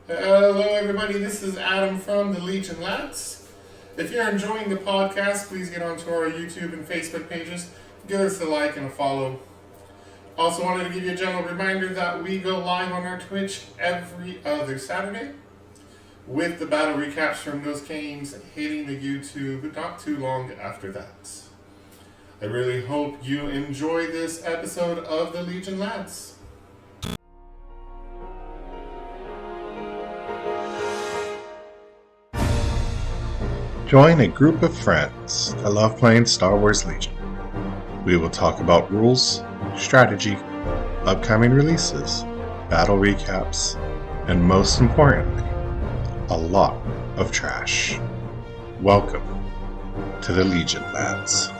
Hello, everybody. This is Adam from the Legion Lads. If you're enjoying the podcast, please get onto our YouTube and Facebook pages. Give us a like and a follow. Also, wanted to give you a general reminder that we go live on our Twitch every other Saturday with the battle recaps from those games hitting the YouTube not too long after that. I really hope you enjoy this episode of the Legion Lads. Join a group of friends that love playing Star Wars Legion. We will talk about rules, strategy, upcoming releases, battle recaps, and most importantly, a lot of trash. Welcome to the Legion Lads.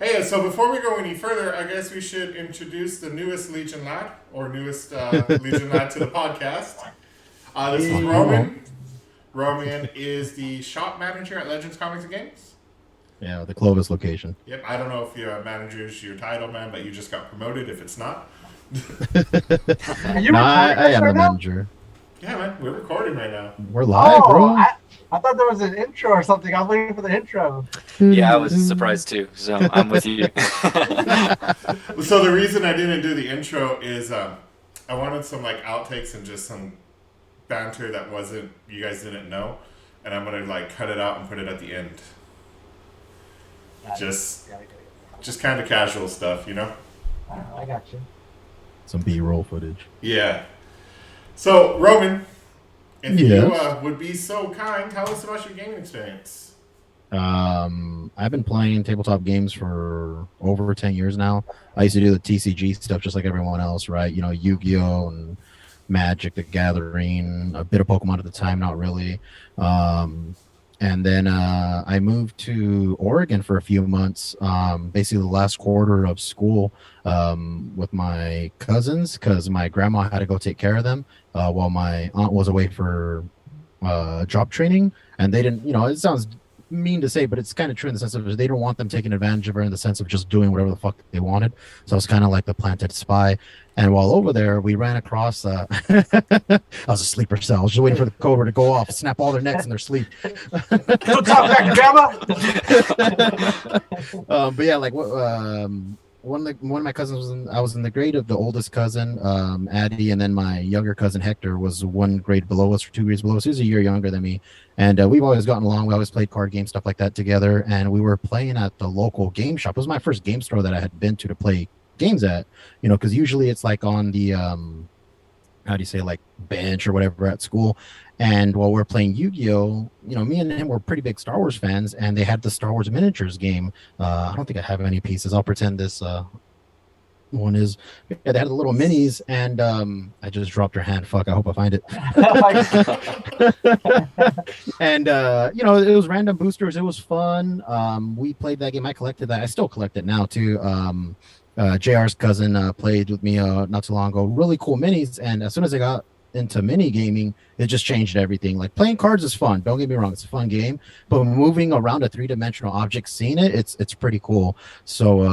Hey, so before we go any further, I guess we should introduce the newest Legion Lad, or newest Legion Lad to the podcast. This is Roman. Roman is the shop manager at Legends Comics and Games. Yeah, the Clovis location. Yep, I don't know if your manager's your title, man, but you just got promoted if it's not. I am the manager. Yeah, man, we're recording right now. We're live, bro. I thought there was an intro or something. I was waiting for the intro. Yeah, I was surprised too, so I'm with you. So the reason I didn't do the intro is I wanted some like outtakes and just some banter that wasn't you guys didn't know, and I'm gonna like cut it out and put it at the end. Just kind of casual stuff, you know. I got you. Some B-roll footage. Yeah. So Roman, if Yes. you would be so kind, tell us about your gaming experience. I've been playing tabletop games for over 10 years now. I used to do the TCG stuff just like everyone else, right? You know, Yu-Gi-Oh! And Magic the Gathering, a bit of Pokemon at the time, not really. And then I moved to Oregon for a few months, basically the last quarter of school with my cousins because my grandma had to go take care of them while my aunt was away for job training. And they didn't, it sounds mean to say, but it's kind of true in the sense of they don't want them taking advantage of her in the sense of just doing whatever the fuck they wanted. So I was kind of like the planted spy. And while over there, we ran across. I was a sleeper cell. I was just waiting for the cobra to go off, snap all their necks in their sleep. Don't talk back, grandma. But yeah, like one of my cousins I was in the grade of the oldest cousin, Addie, and then my younger cousin Hector was one grade below us or 2 grades below us. He was a year younger than me, and we've always gotten along. We always played card games, stuff like that together, and we were playing at the local game shop. It was my first game store that I had been to play games at, because usually it's like on the how do you say, like bench or whatever at school. And while we're playing Yu-Gi-Oh, me and him were pretty big Star Wars fans, and they had the Star Wars miniatures game. I don't think I have any pieces. I'll pretend this one is. Yeah, they had the little minis, and I just dropped her hand. Fuck, I hope I find it. And it was random boosters. It was fun. We played that game. I collected that. I still collect it now too. JR's cousin played with me not too long ago. Really cool minis, and as soon as I got into mini gaming, it just changed everything. Like playing cards is fun, don't get me wrong, it's a fun game, but moving around a three-dimensional object, seeing it's pretty cool. So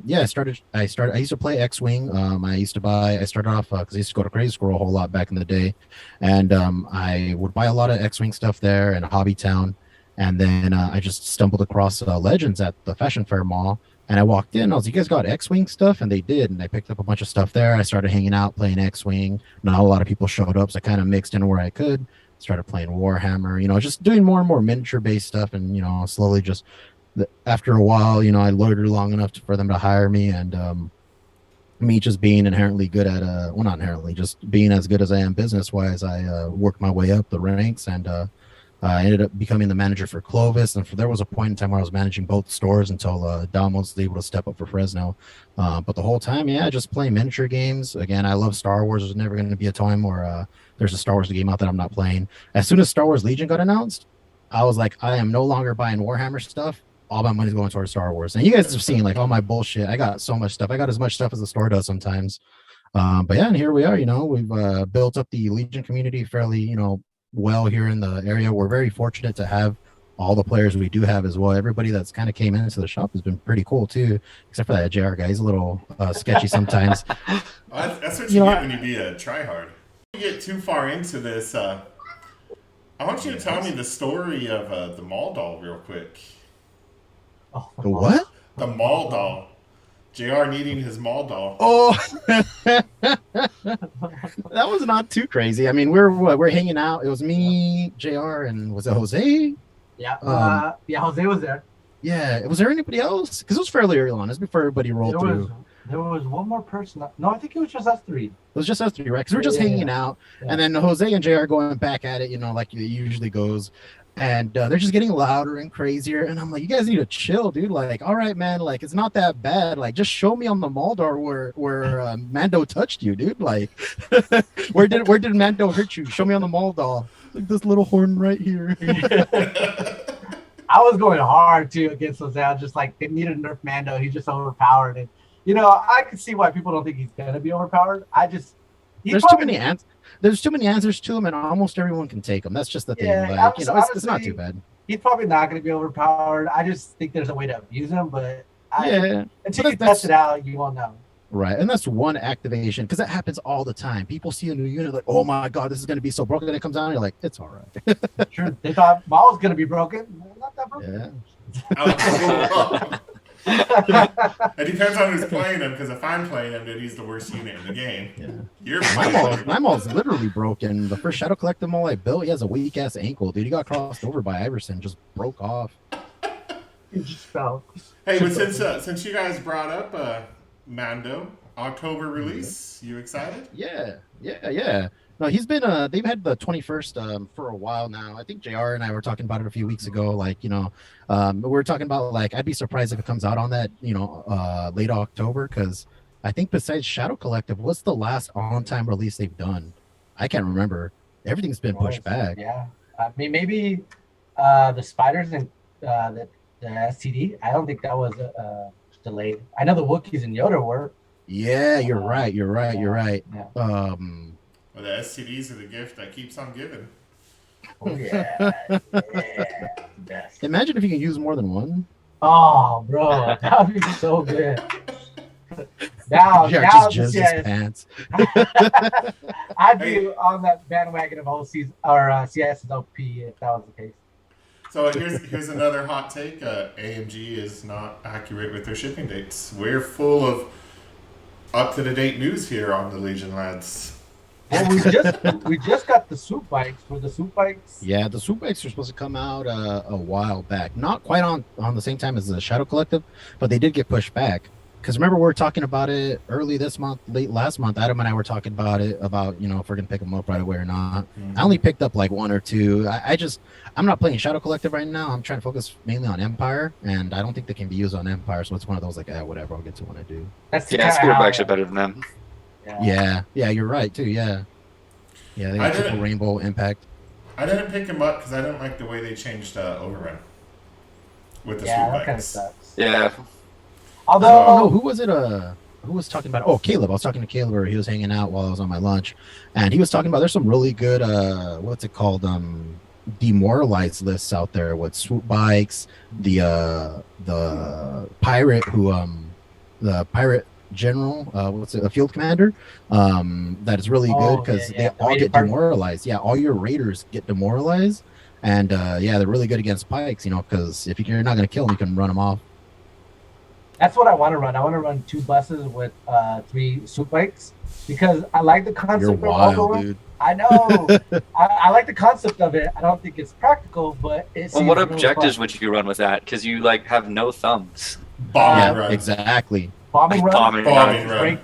yeah, I used to play X-Wing. I started off because I used to go to Crazy Squirrel a whole lot back in the day, and I would buy a lot of X-Wing stuff there in Hobby Town. And then I just stumbled across Legends at the Fashion Fair Mall. And I walked in, I was like, you guys got X-Wing stuff? And they did. And I picked up a bunch of stuff there. I started hanging out, playing X-Wing. Not a lot of people showed up, so I kind of mixed in where I could. Started playing Warhammer, just doing more and more miniature-based stuff. And, slowly just, after a while, I loitered long enough for them to hire me. And me just being inherently good at, well, not inherently, just being as good as I am business-wise, I worked my way up the ranks. And I ended up becoming the manager for Clovis, and there was a point in time where I was managing both stores until Dom was able to step up for Fresno. But the whole time, yeah, just playing miniature games. Again, I love Star Wars. There's never going to be a time where there's a Star Wars game out that I'm not playing. As soon as Star Wars Legion got announced, I was like, I am no longer buying Warhammer stuff. All my money's going towards Star Wars. And you guys have seen like all my bullshit. I got so much stuff. I got as much stuff as the store does sometimes. But yeah, and here we are. We've built up the Legion community fairly, well here in the area. We're very fortunate to have all the players we do have as well. Everybody that's kind of came into the shop has been pretty cool too, except for that JR guy. He's a little sketchy sometimes. Well, that's what you get when you be a tryhard. You get too far into this. I want you to tell me the story of the mall doll real quick. Oh, The what? The mall doll. JR needing his mall doll. Oh, that was not too crazy. I mean, we're hanging out. It was me, JR, and was it Jose? Yeah. Yeah, Jose was there. Yeah. Was there anybody else? Because it was fairly early on. It was before everybody rolled through. There was one more person. No, I think it was just us three. It was just us three, right? Because we're just hanging out, and then Jose and JR going back at it, like it usually goes. And they're just getting louder and crazier. And I'm like, you guys need to chill, dude. Like, all right, man. Like, it's not that bad. Like, just show me on the Maldor where Mando touched you, dude. Like, where did Mando hurt you? Show me on the Maldor. Like this little horn right here. I was going hard too against Jose. I was just like, they need to nerf Mando. He's just overpowered. And I could see why people don't think he's gonna be overpowered. There's too many answers to him, and almost everyone can take them. That's just the thing. Yeah, like, it's not too bad. He's probably not going to be overpowered. I just think there's a way to abuse him, but until you test it out, you won't know. Right, and that's one activation, because that happens all the time. People see a new unit like, oh my god, this is going to be so broken, and it comes out, and you're like, it's all right. Sure, they thought Maul was going to be broken. Not that broken. Yeah. It depends on who's playing him, because if I'm playing him, then he's the worst unit in the game. Yeah. My Maul's literally broken. The first Shadow Collective Maul I built, he has a weak ass ankle, dude. He got crossed over by Iverson, just broke off. He just fell. Hey, but since you guys brought up Mando October release, you excited? Yeah. No, he's been they've had the 21st for a while now. I think JR and I were talking about it a few weeks ago. Like, we were talking about, like, I'd be surprised if it comes out on that, late October, because I think besides Shadow Collective, what's the last on-time release they've done? I can't remember. Everything's been pushed back. Yeah. I mean, maybe the spiders and the STD. I don't think that was delayed. I know the Wookiees and Yoda were. Yeah, you're right. Yeah. Well, the STDs are the gift that keeps on giving. Oh, yeah. Best. Imagine if you can use more than one. Oh, bro, that would be so good. Now, just his pants. I'd be on that bandwagon of OCs or CS OP if that was the case. So here's another hot take. AMG is not accurate with their shipping dates. We're full of up-to-the-date news here on the Legion lads. Well, we just got the swoop bikes. For the swoop bikes? Yeah, the swoop bikes are supposed to come out a while back. Not quite on the same time as the Shadow Collective, but they did get pushed back. Because remember, we were talking about it early this month, late last month. Adam and I were talking about it, about, if we're going to pick them up right away or not. Mm-hmm. I only picked up like one or two. I'm not playing Shadow Collective right now. I'm trying to focus mainly on Empire, and I don't think they can be used on Empire. So it's one of those like, whatever, I'll get to when I do. Spirit bikes are better than them. Yeah, you're right too. Yeah, they got triple rainbow impact. I didn't pick them up because I didn't like the way they changed Overrun with the swoop that bikes. kind of sucks. Yeah. Although, who was it? Who was talking about? Oh, Caleb. I was talking to Caleb, where he was hanging out while I was on my lunch, and he was talking about there's some really good what's it called? Demoralized lists out there with swoop bikes. The pirate the pirate general, a field commander, that is really good because they all get demoralized. Yeah, all your raiders get demoralized, and they're really good against pikes. Because if you're not going to kill them, you can run them off. That's what I want to run. I want to run 2 buses with 3 swoop bikes because I like the concept. You're wild, dude. I know. I like the concept of it. I don't think it's practical, but it's. Well, what objectives would you run with that? Because you have no thumbs. Bombing run. Exactly. Bombing run. Bombing run.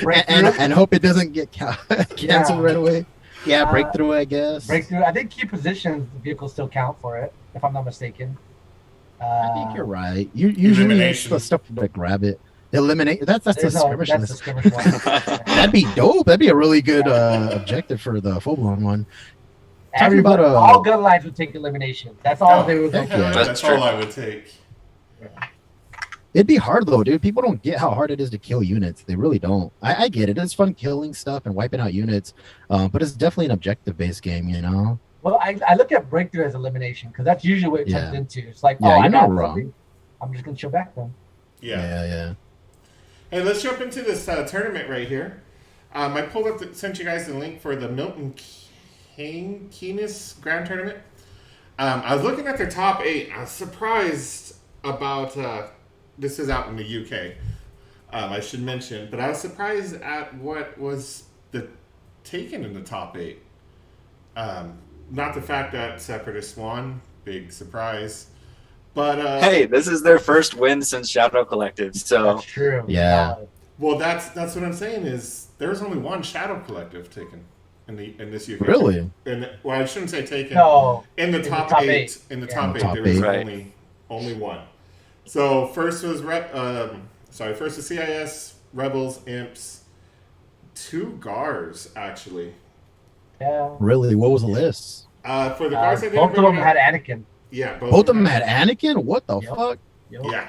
Break and hope it doesn't get canceled right away. Yeah, breakthrough, I guess. Breakthrough. I think key positions, the vehicles still count for it, if I'm not mistaken. I think you're right. Usually it's the stuff to grab it. Eliminate. That's the skirmish list. The skirmish one. That'd be dope. That'd be a really good objective for the full-blown one. All gun lines would take elimination. That's all they would go for. That's all I would take. Yeah. It'd be hard though, dude. People don't get how hard it is to kill units. They really don't. I get it. It's fun killing stuff and wiping out units, but it's definitely an objective-based game, Well, I look at breakthrough as elimination because that's usually what it turns Yeah. into. It's like, Yeah, oh, I you're got not wrong. something. I'm just gonna chill back then. Yeah. Hey, let's jump into this tournament right here. I pulled up, sent you guys the link for the Milton Keynes Grand Tournament. I was looking at their top 8. I was surprised about. This is out in the UK. I should mention, but I was surprised at what was taken in the top 8. Not the fact that Separatists won, big surprise. But hey, this is their first win since Shadow Collective, so That's true. Yeah. well, that's what I'm saying is there was only one Shadow Collective taken in this UK. Really? Well, I shouldn't say taken. No. In the top eight. In the top 8, top there was eight. only one. So first was first was CIS, Rebels, Imps, 2 Gars actually. Yeah. Really? What was the list? For the Gars, I didn't Both of really them know- had Anakin. Yeah, Both of them had Anakin? What the Yep. fuck? Yep. Yeah.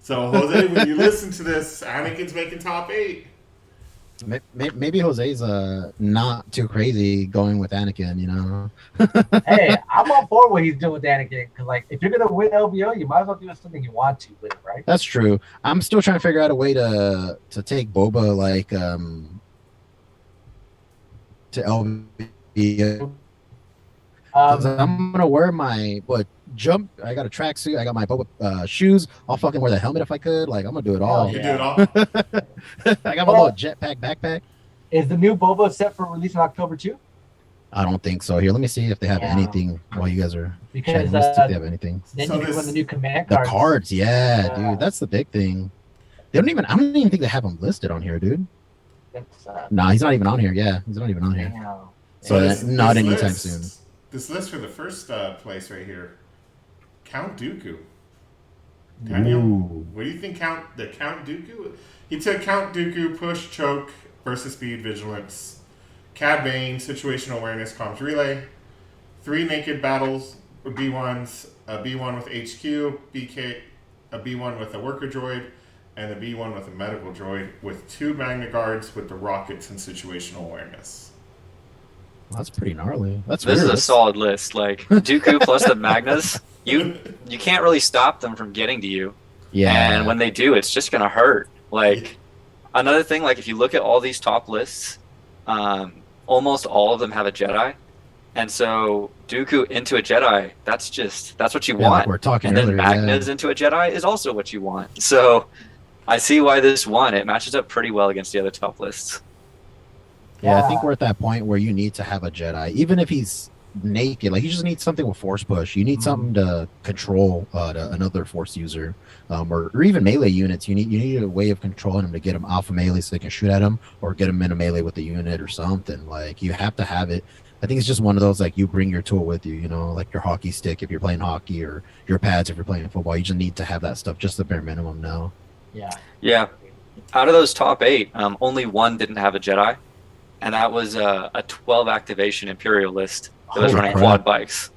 So Jose, when you listen to this, Anakin's making top 8. Maybe Jose's not too crazy going with Anakin, you know? Hey, I'm all for what he's doing with Anakin because, like, if you're gonna win LVO, you might as well do something you want to with it, right? That's true. I'm still trying to figure out a way to take Boba like to LVO. 'Cause I'm gonna wear my jump. I got a tracksuit. I got my Boba shoes. I'll fucking wear the helmet if I could. Like, I'm gonna do it all. You Yeah. do it all. I got my little jetpack backpack. Is the new Boba set for release in October too? I don't think so. Here, let me see if they have Yeah. anything while you guys are Because chatting. Let me see if they have anything. then So you can this- win the new command The cards. cards, yeah, Yeah. dude. That's the big thing. They don't even. I don't even think they have them listed on here, dude. That's, Nah, he's not even on here. Yeah, he's not even on here. damn. So not this anytime list- soon. This list for the first place right here, Count Dooku. Daniel, Ooh. what do you think? Count Dooku? He took Count Dooku, push, choke, versus speed, vigilance, Cad Bane, situational awareness, comms relay, 3 naked battles, B1s, a B1 with HQ, a B1 with a worker droid, and a B1 with a medical droid, with 2 Magna Guards with the rockets and situational awareness. That's pretty gnarly. That's this weird. is a That's- solid list. Like Dooku plus the Magnas, you can't really stop them from getting to you. Yeah. And when they do, it's just gonna hurt. Like another thing, like if you look at all these top lists, almost all of them have a Jedi, and so Dooku into a Jedi, that's what you Yeah, like want. we're talking And then earlier. Magnas into a Jedi is also what you want. So I see why this won. It matches up pretty well against the other top lists. Yeah, I Yeah. think we're at that point where you need to have a Jedi, even if he's naked. Like you just need something with force push. You need something to control another force user, or even melee units. You need a way of controlling them to get them alpha melee so they can shoot at them, or get them in a melee with the unit or something. Like you have to have it. I think it's just one of those like you bring your tool with you. You know, like your hockey stick if you're playing hockey, or your pads if you're playing football. You just need to have that stuff, just the bare minimum now. Yeah. Yeah. Out of those top 8, only one didn't have a Jedi, and that was a 12 activation Imperial list that was Holy running crap. quad bikes.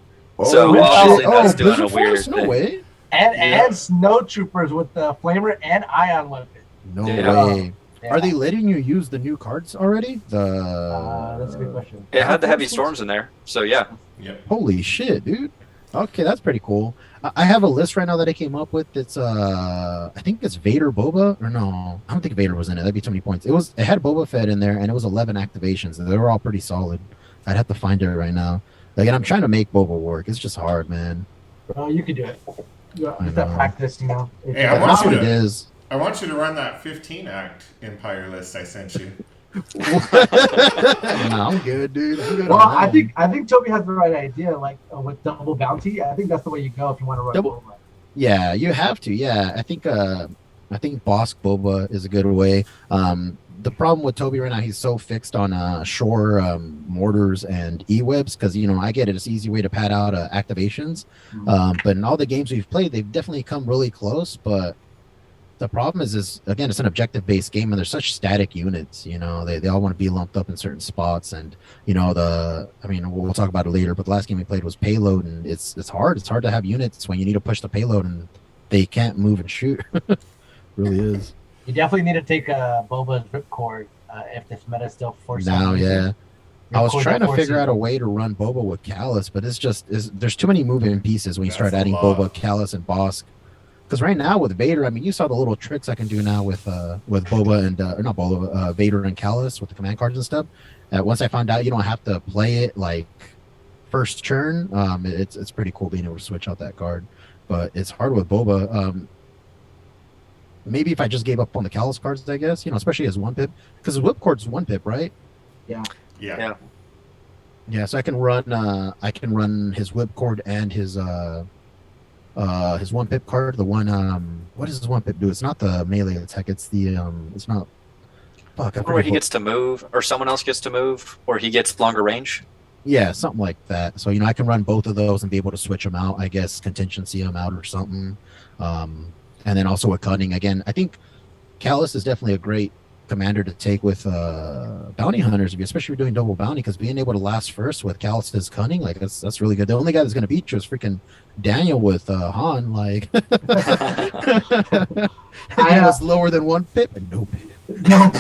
So shit. obviously that's doing a Blizzard weird Force? No thing. way. And snow troopers with the flamer and ion weapon. No Yeah. way. Yeah. Are they letting you use the new cards already? That's a good question. It had the heavy storms in there, so yeah. Yep. Holy shit, dude. Okay, that's pretty cool. I have a list right now that I came up with. It's I think it's Vader Boba, or no, I don't think Vader was in it. That'd be too many points. It had Boba Fett in there, and it was 11 activations, and they were all pretty solid. I'd have to find it right now. Like, and I'm trying to make Boba work. It's just hard, man. Bro, you could do it. You I just that know. practice, you know. Hey, I want That's you what it to- is. I want you to run that 15 act Empire list I sent you. Nah, I'm good, dude. I'm good Well, on that I think Toby has the right idea. Like with double bounty, I think that's the way you go if you want to run Double- Boba. Yeah, you have to. Yeah, I think Bosk Boba is a good way. The problem with Toby right now, he's so fixed on shore mortars and e-webs because I get it. It's an easy way to pad out activations. But in all the games we've played, they've definitely come really close. But the problem is again, it's an objective-based game, and there's such static units. They all want to be lumped up in certain spots, and we'll talk about it later. But the last game we played was payload, and it's hard. It's hard to have units when you need to push the payload, and they can't move and shoot. Really is. You definitely need to take Boba's ripcord if this meta still forces. Now, yeah. I was trying to figure out a forces. way to run Boba with Callus, but there's too many moving pieces when you start That's a adding lot. Boba, Callus, and Bosk. Because right now with Vader, I mean, you saw the little tricks I can do now with Boba and or not Boba, Vader and Callus with the command cards and stuff. Once I found out you don't have to play it like first turn, it's pretty cool being able to switch out that card. But it's hard with Boba. Maybe if I just gave up on the Callus cards, I guess, especially as one pip, because his whip cord's one pip, right? Yeah. Yeah. Yeah, so I can run his whip cord and his one pip card. The one what does his one pip do? It's not the melee attack. It's the it's not. Fuck, I Or where he forget gets to move, or someone else gets to move, or he gets longer range. yeah, something like that. So I can run both of those and be able to switch them out. I guess contingency them out or something. And then also with cunning again. I think Callus is definitely a great commander to take with bounty hunters, especially if you're doing double bounty, because being able to last first with Callus's cunning, like that's really good. The only guy that's gonna beat you is freaking Daniel with Han. Like he was lower than one pip and no pip. No,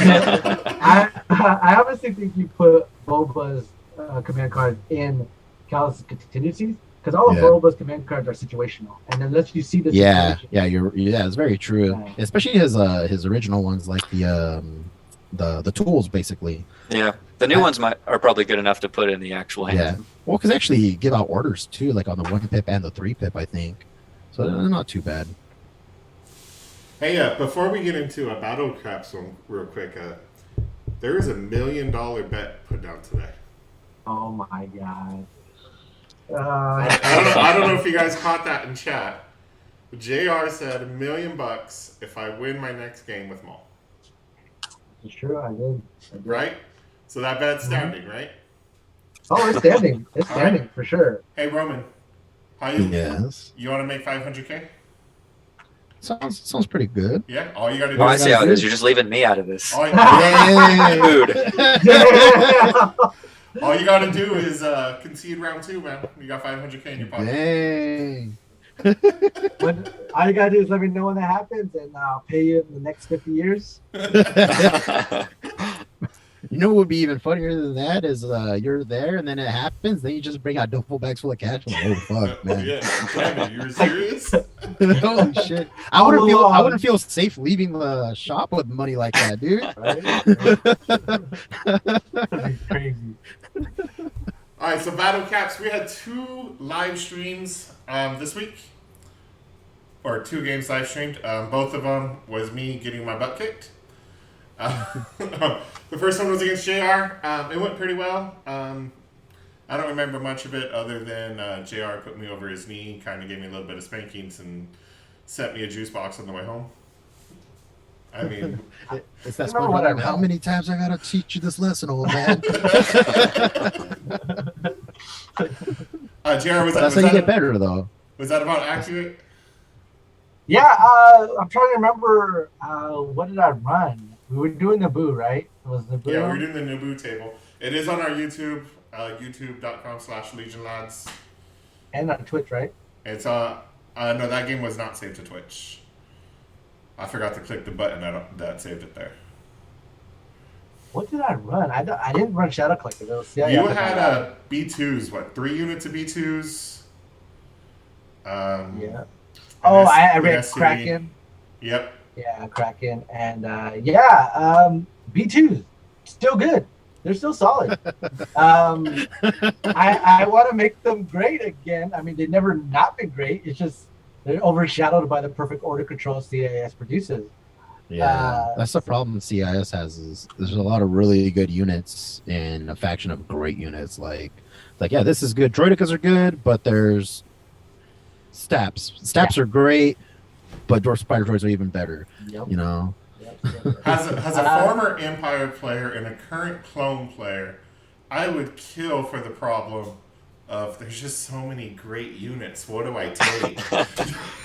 I honestly think you put Boba's command cards in Callus' contingencies because all of Yeah. Boba's command cards are situational, and unless you see the Yeah, situation, it's very true. Yeah. Especially his original ones, like the tools, basically. Yeah, the new ones are probably good enough to put in the actual hand. Yeah. Well, because actually give out orders too, like on the 1 pip and the 3 pip, I think. So they're not too bad. Hey, before we get into a battle capsule, real quick, there is $1 million bet put down today. oh my god. I don't know if you guys caught that in chat. But JR said $1 million if I win my next game with Maul. It's true, I did. Right? So that bet's standing, right? Oh, it's standing. It's All right. standing for sure. Hey, Roman, how you? Yes. You want to make 500K? Sounds pretty good. Yeah. All you got to do. Oh, I is see how it is. You're just leaving me out of this. All, Mood. Yeah. all you got to do is concede round 2, man. You got 500K in your pocket. Dang. All you gotta do is let me know when that happens, and I'll pay you in the next 50 years. You know what would be even funnier than that is you're there and then it happens, then you just bring out duffel bags full of cash. Like, oh fuck, Oh, man. yeah. Damn it, you were serious? Holy shit. I wouldn't feel safe leaving the shop with money like that, dude. That'd be crazy. All right, so Battle Caps, we had 2 live streams this week. Or 2 games live streamed. Both of them was me getting my butt kicked. The first one was against JR. It went pretty well. I don't remember much of it other than JR put me over his knee, kind of gave me a little bit of spankings, and sent me a juice box on the way home. I mean, It's that Remember what I SpongeBob. How wrote? many times I gotta teach you this lesson, old man? JR, That's how you get better, though. was that about accurate? Yeah, I'm trying to remember. What did I run? We were doing Naboo, right? It was Naboo. Yeah, we're doing the Naboo table. It is on our YouTube, youtube.com/LegionLads. And on Twitch, right? It's no, that game was not saved to Twitch. I forgot to click the button that saved it there. What did I run? I didn't run Shadow Collector. It was, yeah, You yeah, had B2s, what, 3 units of B2s? Yeah. Oh, I read SCV. Kraken. Yep. Yeah, Kraken. And B2s. Still good. They're still solid. I want to make them great again. I mean, they've never not been great. It's just they're overshadowed by the perfect order control CIS produces. Yeah, that's the problem CIS has is there's a lot of really good units and a faction of great units. Like yeah, this is good. Droidicas are good, but there's Staps. Staps are great, but Dwarf Spider Droids are even better. Yep. You know. As a former Empire player and a current clone player, I would kill for the problem of there's just so many great units. What do I take?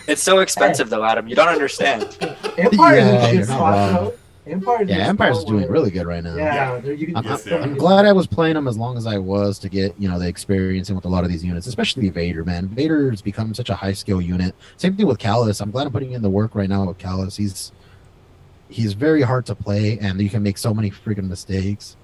It's so expensive, though, Adam. You don't understand. Empire Yeah, is a you're good not spot, wrong. though. Empire's doing really good right now. Yeah, you can Yes, they I'm glad I was playing them as long as I was to get the experience in with a lot of these units, especially Vader. Man, Vader's become such a high skill unit. Same thing with Callus. I'm glad I'm putting in the work right now with Callus. He's very hard to play, and you can make so many freaking mistakes.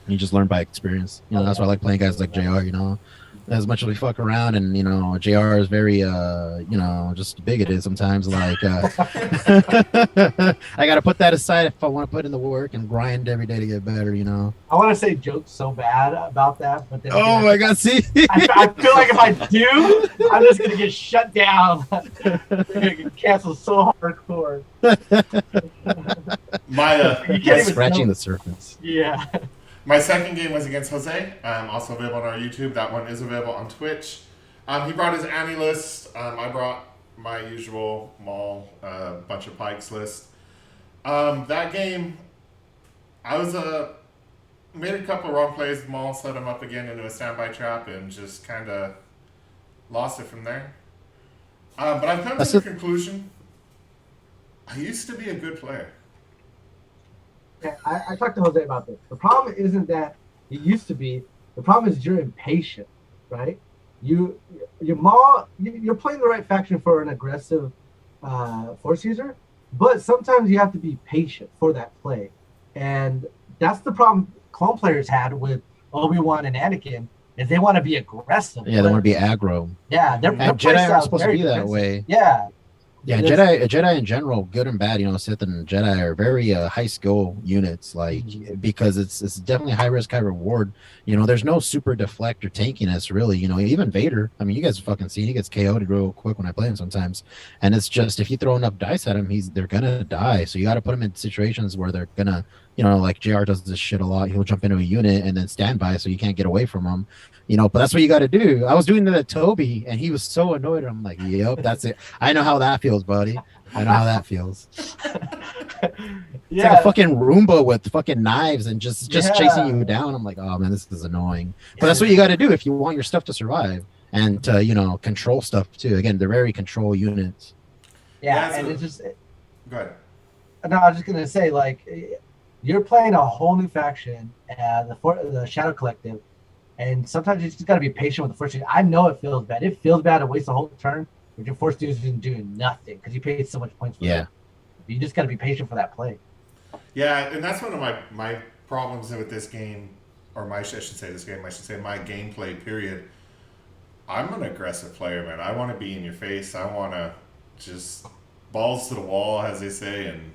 You just learn by experience. You know, that's why I like playing guys like JR, you know. As much as we fuck around and you know, JR is very you know, just bigoted sometimes. Like I gotta put that aside if I want to put in the work and grind every day to get better, you know. I want to say jokes so bad about that, but then Oh my god, see I feel like if I do, I'm just gonna get shut down. They're gonna get canceled so hardcore. My You can't even scratching know. the surface. Yeah. my second game was against Jose. Also available on our YouTube. That one is available on Twitch. He brought his Annie list. I brought my usual Maul, bunch of Pikes list. That game, I was made a couple wrong plays with Maul, set him up again into a standby trap, and just kind of lost it from there. But I've come to the conclusion, I used to be a good player. Yeah, I talked to Jose about this. The problem isn't that you used to be. The problem is you're impatient, right? You're playing the right faction for an aggressive force user, but sometimes you have to be patient for that play, and that's the problem clone players had with Obi-Wan and Anakin is they want to be aggressive. Yeah, they want to be aggro. Yeah, their And play Jedi style are is supposed to very be that defensive. way. Yeah. Yeah, Jedi in general, good and bad, you know, Sith and Jedi are very high skill units, like because it's definitely high risk, high reward. You know, there's no super deflect or tankiness really. You know, even Vader. I mean, you guys fucking see he gets KO'd real quick when I play him sometimes, and it's just if you throw enough dice at him, they're gonna die. So you got to put him in situations where they're gonna, you know, like JR does this shit a lot. He'll jump into a unit and then stand by so you can't get away from him. You know, but that's what you got to do. I was doing that at Toby, and he was so annoyed. I'm like, yep, that's it. I know how that feels, buddy. I know how that feels. It's like a fucking Roomba with fucking knives and just chasing you down. I'm like, oh man, this is annoying. But that's what you got to do if you want your stuff to survive and to, you know, control stuff too. Again, they're very control units. Yeah, and it's just. Go ahead. No, I was just gonna say, like, you're playing a whole new faction, the Shadow Collective, and sometimes you just gotta be patient with the first. I know it feels bad. It feels bad to waste a whole turn with your force dudes doing nothing because you paid so much points for it. You just gotta be patient for that play. Yeah, and that's one of my problems with this game, or I should say my gameplay period. I'm an aggressive player, man. I want to be in your face. I want to just balls to the wall, as they say, and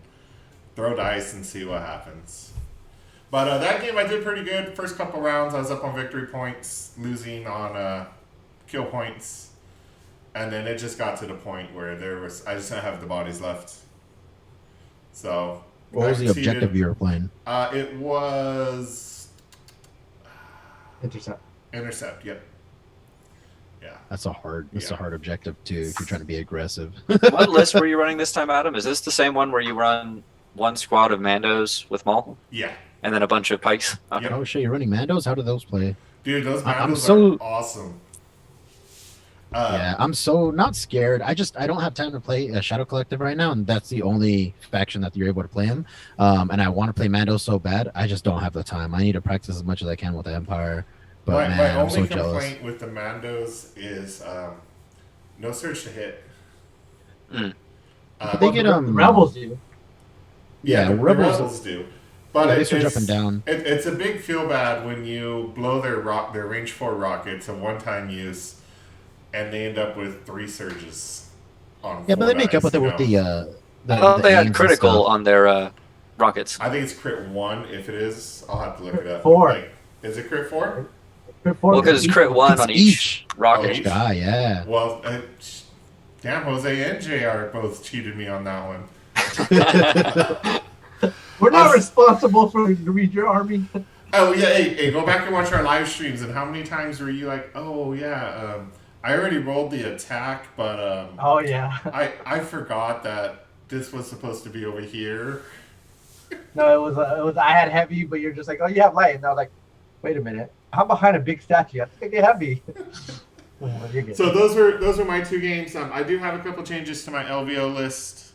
throw dice and see what happens. But that game I did pretty good. First couple rounds, I was up on victory points, losing on kill points, and then it just got to the point where I just didn't have the bodies left. So what was the objective you were playing? It was Intercept. Intercept. Yep. Yeah. That's a hard objective too if you're trying to be aggressive. What list were you running this time, Adam? Is this the same one where you run one squad of Mandos with Maul? Yeah. And then a bunch of Pikes? Okay. Oh shit, you're running Mandos? How do those play? Dude, those Mandos are awesome. Yeah, I'm so not scared. I don't have time to play a Shadow Collective right now, and that's the only faction that you're able to play him. And I want to play Mando so bad, I just don't have the time. I need to practice as much as I can with the Empire. But my I'm only so jealous. complaint with the Mandos is no surge to hit. They get the Rebels do. Yeah, the Rebels do. But they switch up and down. It's a big feel bad when you blow their range 4 rockets a one-time use, and they end up with 3 surges on. Yeah, but they make up with it with the they had critical on their rockets. I think it's crit 1. If it is, I'll have to look it up. 4. Like, is it crit 4? Crit 4. Well, because it's crit 1 on each rocket. Each guy, yeah. Well, damn, Jose and JR both cheated me on that one. We're not responsible for to read your army. Oh yeah, hey, go back and watch our live streams. And how many times were you like, oh yeah, I already rolled the attack, but oh yeah, I forgot that this was supposed to be over here. No, it was. I had heavy, but you're just like, oh, you have light, and I was like, wait a minute, I'm behind a big statue. I think I get heavy. So those were my 2 games. I do have a couple changes to my LVO list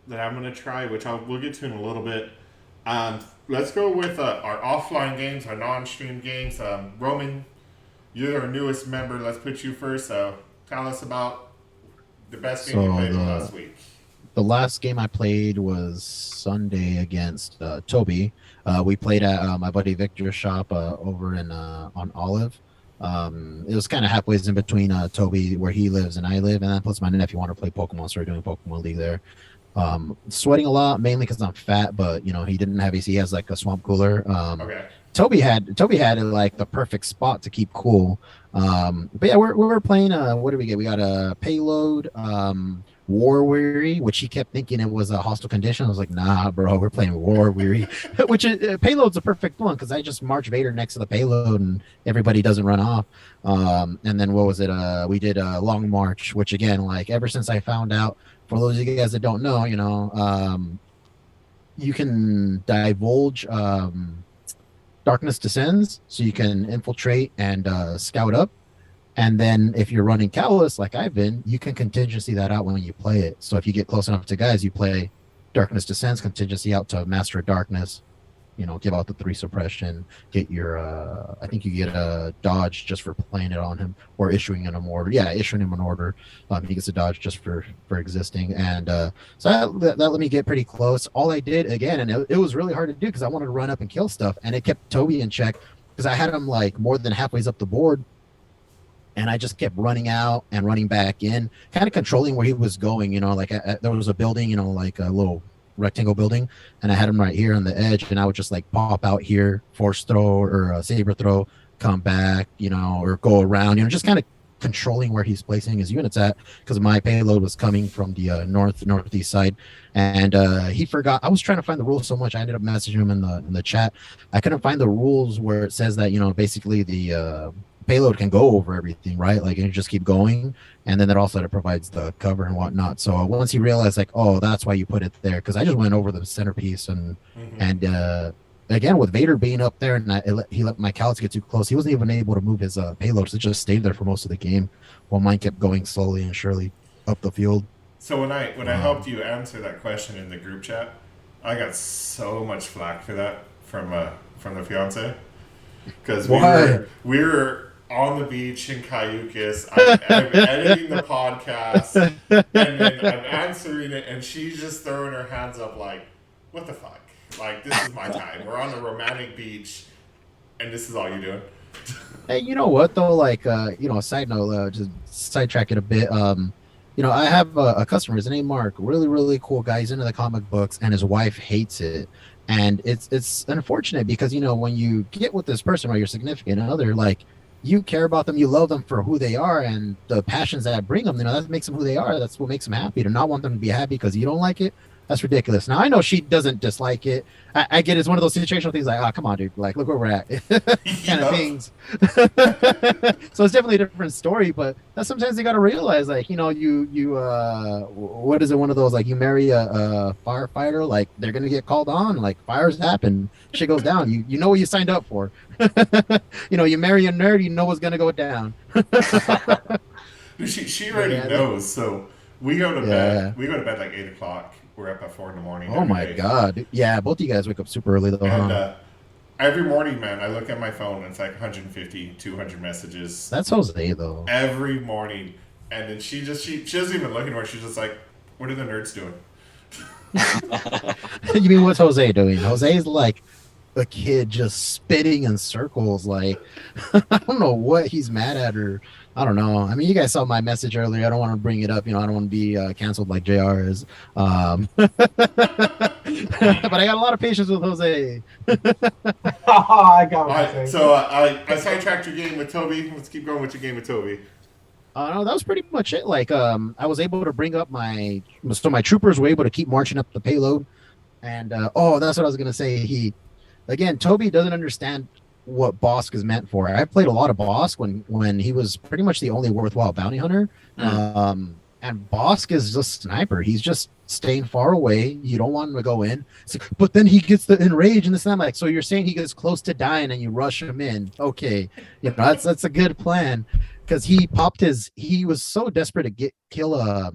that I'm gonna try, which we'll get to in a little bit. Let's go with our offline games, our non-stream games. Roman, you're our newest member. Let's put you first. Tell us about the best game you played last week. the last game I played was Sunday against Toby. We played at my buddy Victor's shop over in on Olive. It was kind of halfway in between Toby where he lives and I live, and then plus my nephew wanted to play Pokemon, so we're doing Pokemon League there. Sweating a lot mainly because I'm fat, but you know he didn't have AC. He has like a swamp cooler. Okay. Toby had like the perfect spot to keep cool. But yeah, we're playing. What do we get? We got a payload. War Weary, which he kept thinking it was a hostile condition. I was like, nah, bro, we're playing War Weary, which is payload's a perfect one because I just march Vader next to the payload and everybody doesn't run off. And then what was it? We did a Long March, which again, like ever since I found out, for those of you guys that don't know, you know, you can divulge Darkness Descends, so you can infiltrate and scout up. And then if you're running Callus like I've been, you can contingency that out when you play it. So if you get close enough to guys, you play Darkness Descends, contingency out to Master of Darkness, you know, give out the 3 suppression, get your I think you get a dodge just for playing it on him or issuing him an order. Yeah, issuing him an order. He gets a dodge just for existing. And so that let me get pretty close. All I did again, and it was really hard to do because I wanted to run up and kill stuff, and it kept Toby in check because I had him like more than halfway up the board. And I just kept running out and running back in, kind of controlling where he was going. You know, like there was a building, you know, like a little rectangle building, and I had him right here on the edge, and I would just like pop out here, force throw or a saber throw, come back, you know, or go around, you know, just kind of controlling where he's placing his units at because my payload was coming from the northeast side, and he forgot. I was trying to find the rules so much I ended up messaging him in the chat. I couldn't find the rules where it says that, you know, basically the payload can go over everything, right? Like, and you just keep going, and then it also provides the cover and whatnot. So once he realized, like, oh, that's why you put it there, because I just went over the centerpiece, and again with Vader being up there, and he let my Callus get too close. He wasn't even able to move his payload, so it just stayed there for most of the game, while mine kept going slowly and surely up the field. So when I helped you answer that question in the group chat, I got so much flack for that from the fiance, because we were on the beach in Cayucas. I'm editing the podcast, and then I'm answering it, and she's just throwing her hands up like, what the fuck? Like, this is my time. We're on a romantic beach, and this is all you're doing. Hey, you know what, though? Like, you know, a side note, just sidetrack it a bit. You know, I have a customer, his name Mark, really, really cool guy. He's into the comic books, and his wife hates it. And it's unfortunate because, you know, when you get with this person or your significant other, like, you care about them, you love them for who they are and the passions that bring them, you know, that makes them who they are. That's what makes them happy. To not want them to be happy because you don't like it, that's ridiculous. Now, I know she doesn't dislike it. I get it's one of those situational things like, oh, come on, dude, like, look where we're at kind of things. So it's definitely a different story, but that's sometimes you got to realize, like, you know, you what is it, one of those, like, you marry a firefighter, like, they're going to get called on, like, fires happen, shit goes down, you know what you signed up for. You know, you marry a nerd, you know what's going to go down. She already knows, so we go to bed. We go to bed like 8 o'clock. We're up at 4 in the morning. Oh my god! Yeah, both of you guys wake up super early though. And every morning, man, I look at my phone and it's like 150, 200 messages. That's Jose though. Every morning, and then she doesn't even look anymore. She's just like, "What are the nerds doing?" You mean what's Jose doing? Jose's like a kid just spinning in circles. Like, I don't know what he's mad at, or I don't know. I mean, you guys saw my message earlier. I don't want to bring it up. You know, I don't want to be canceled like JR is. But I got a lot of patience with Jose. I got what you're saying. So I sidetracked your game with Toby. Let's keep going with your game with Toby. No, that was pretty much it. Like, I was able to bring up my troopers were able to keep marching up the payload. And, that's what I was going to say. Toby doesn't understand what Bosk is meant for. I played a lot of Bosk when he was pretty much the only worthwhile bounty hunter. And Bosk is just sniper. He's just staying far away. You don't want him to go in. But then he gets the enrage and this and that. Like, so you're saying he gets close to dying and you rush him in. Okay. You know, that's a good plan. Because he was so desperate to kill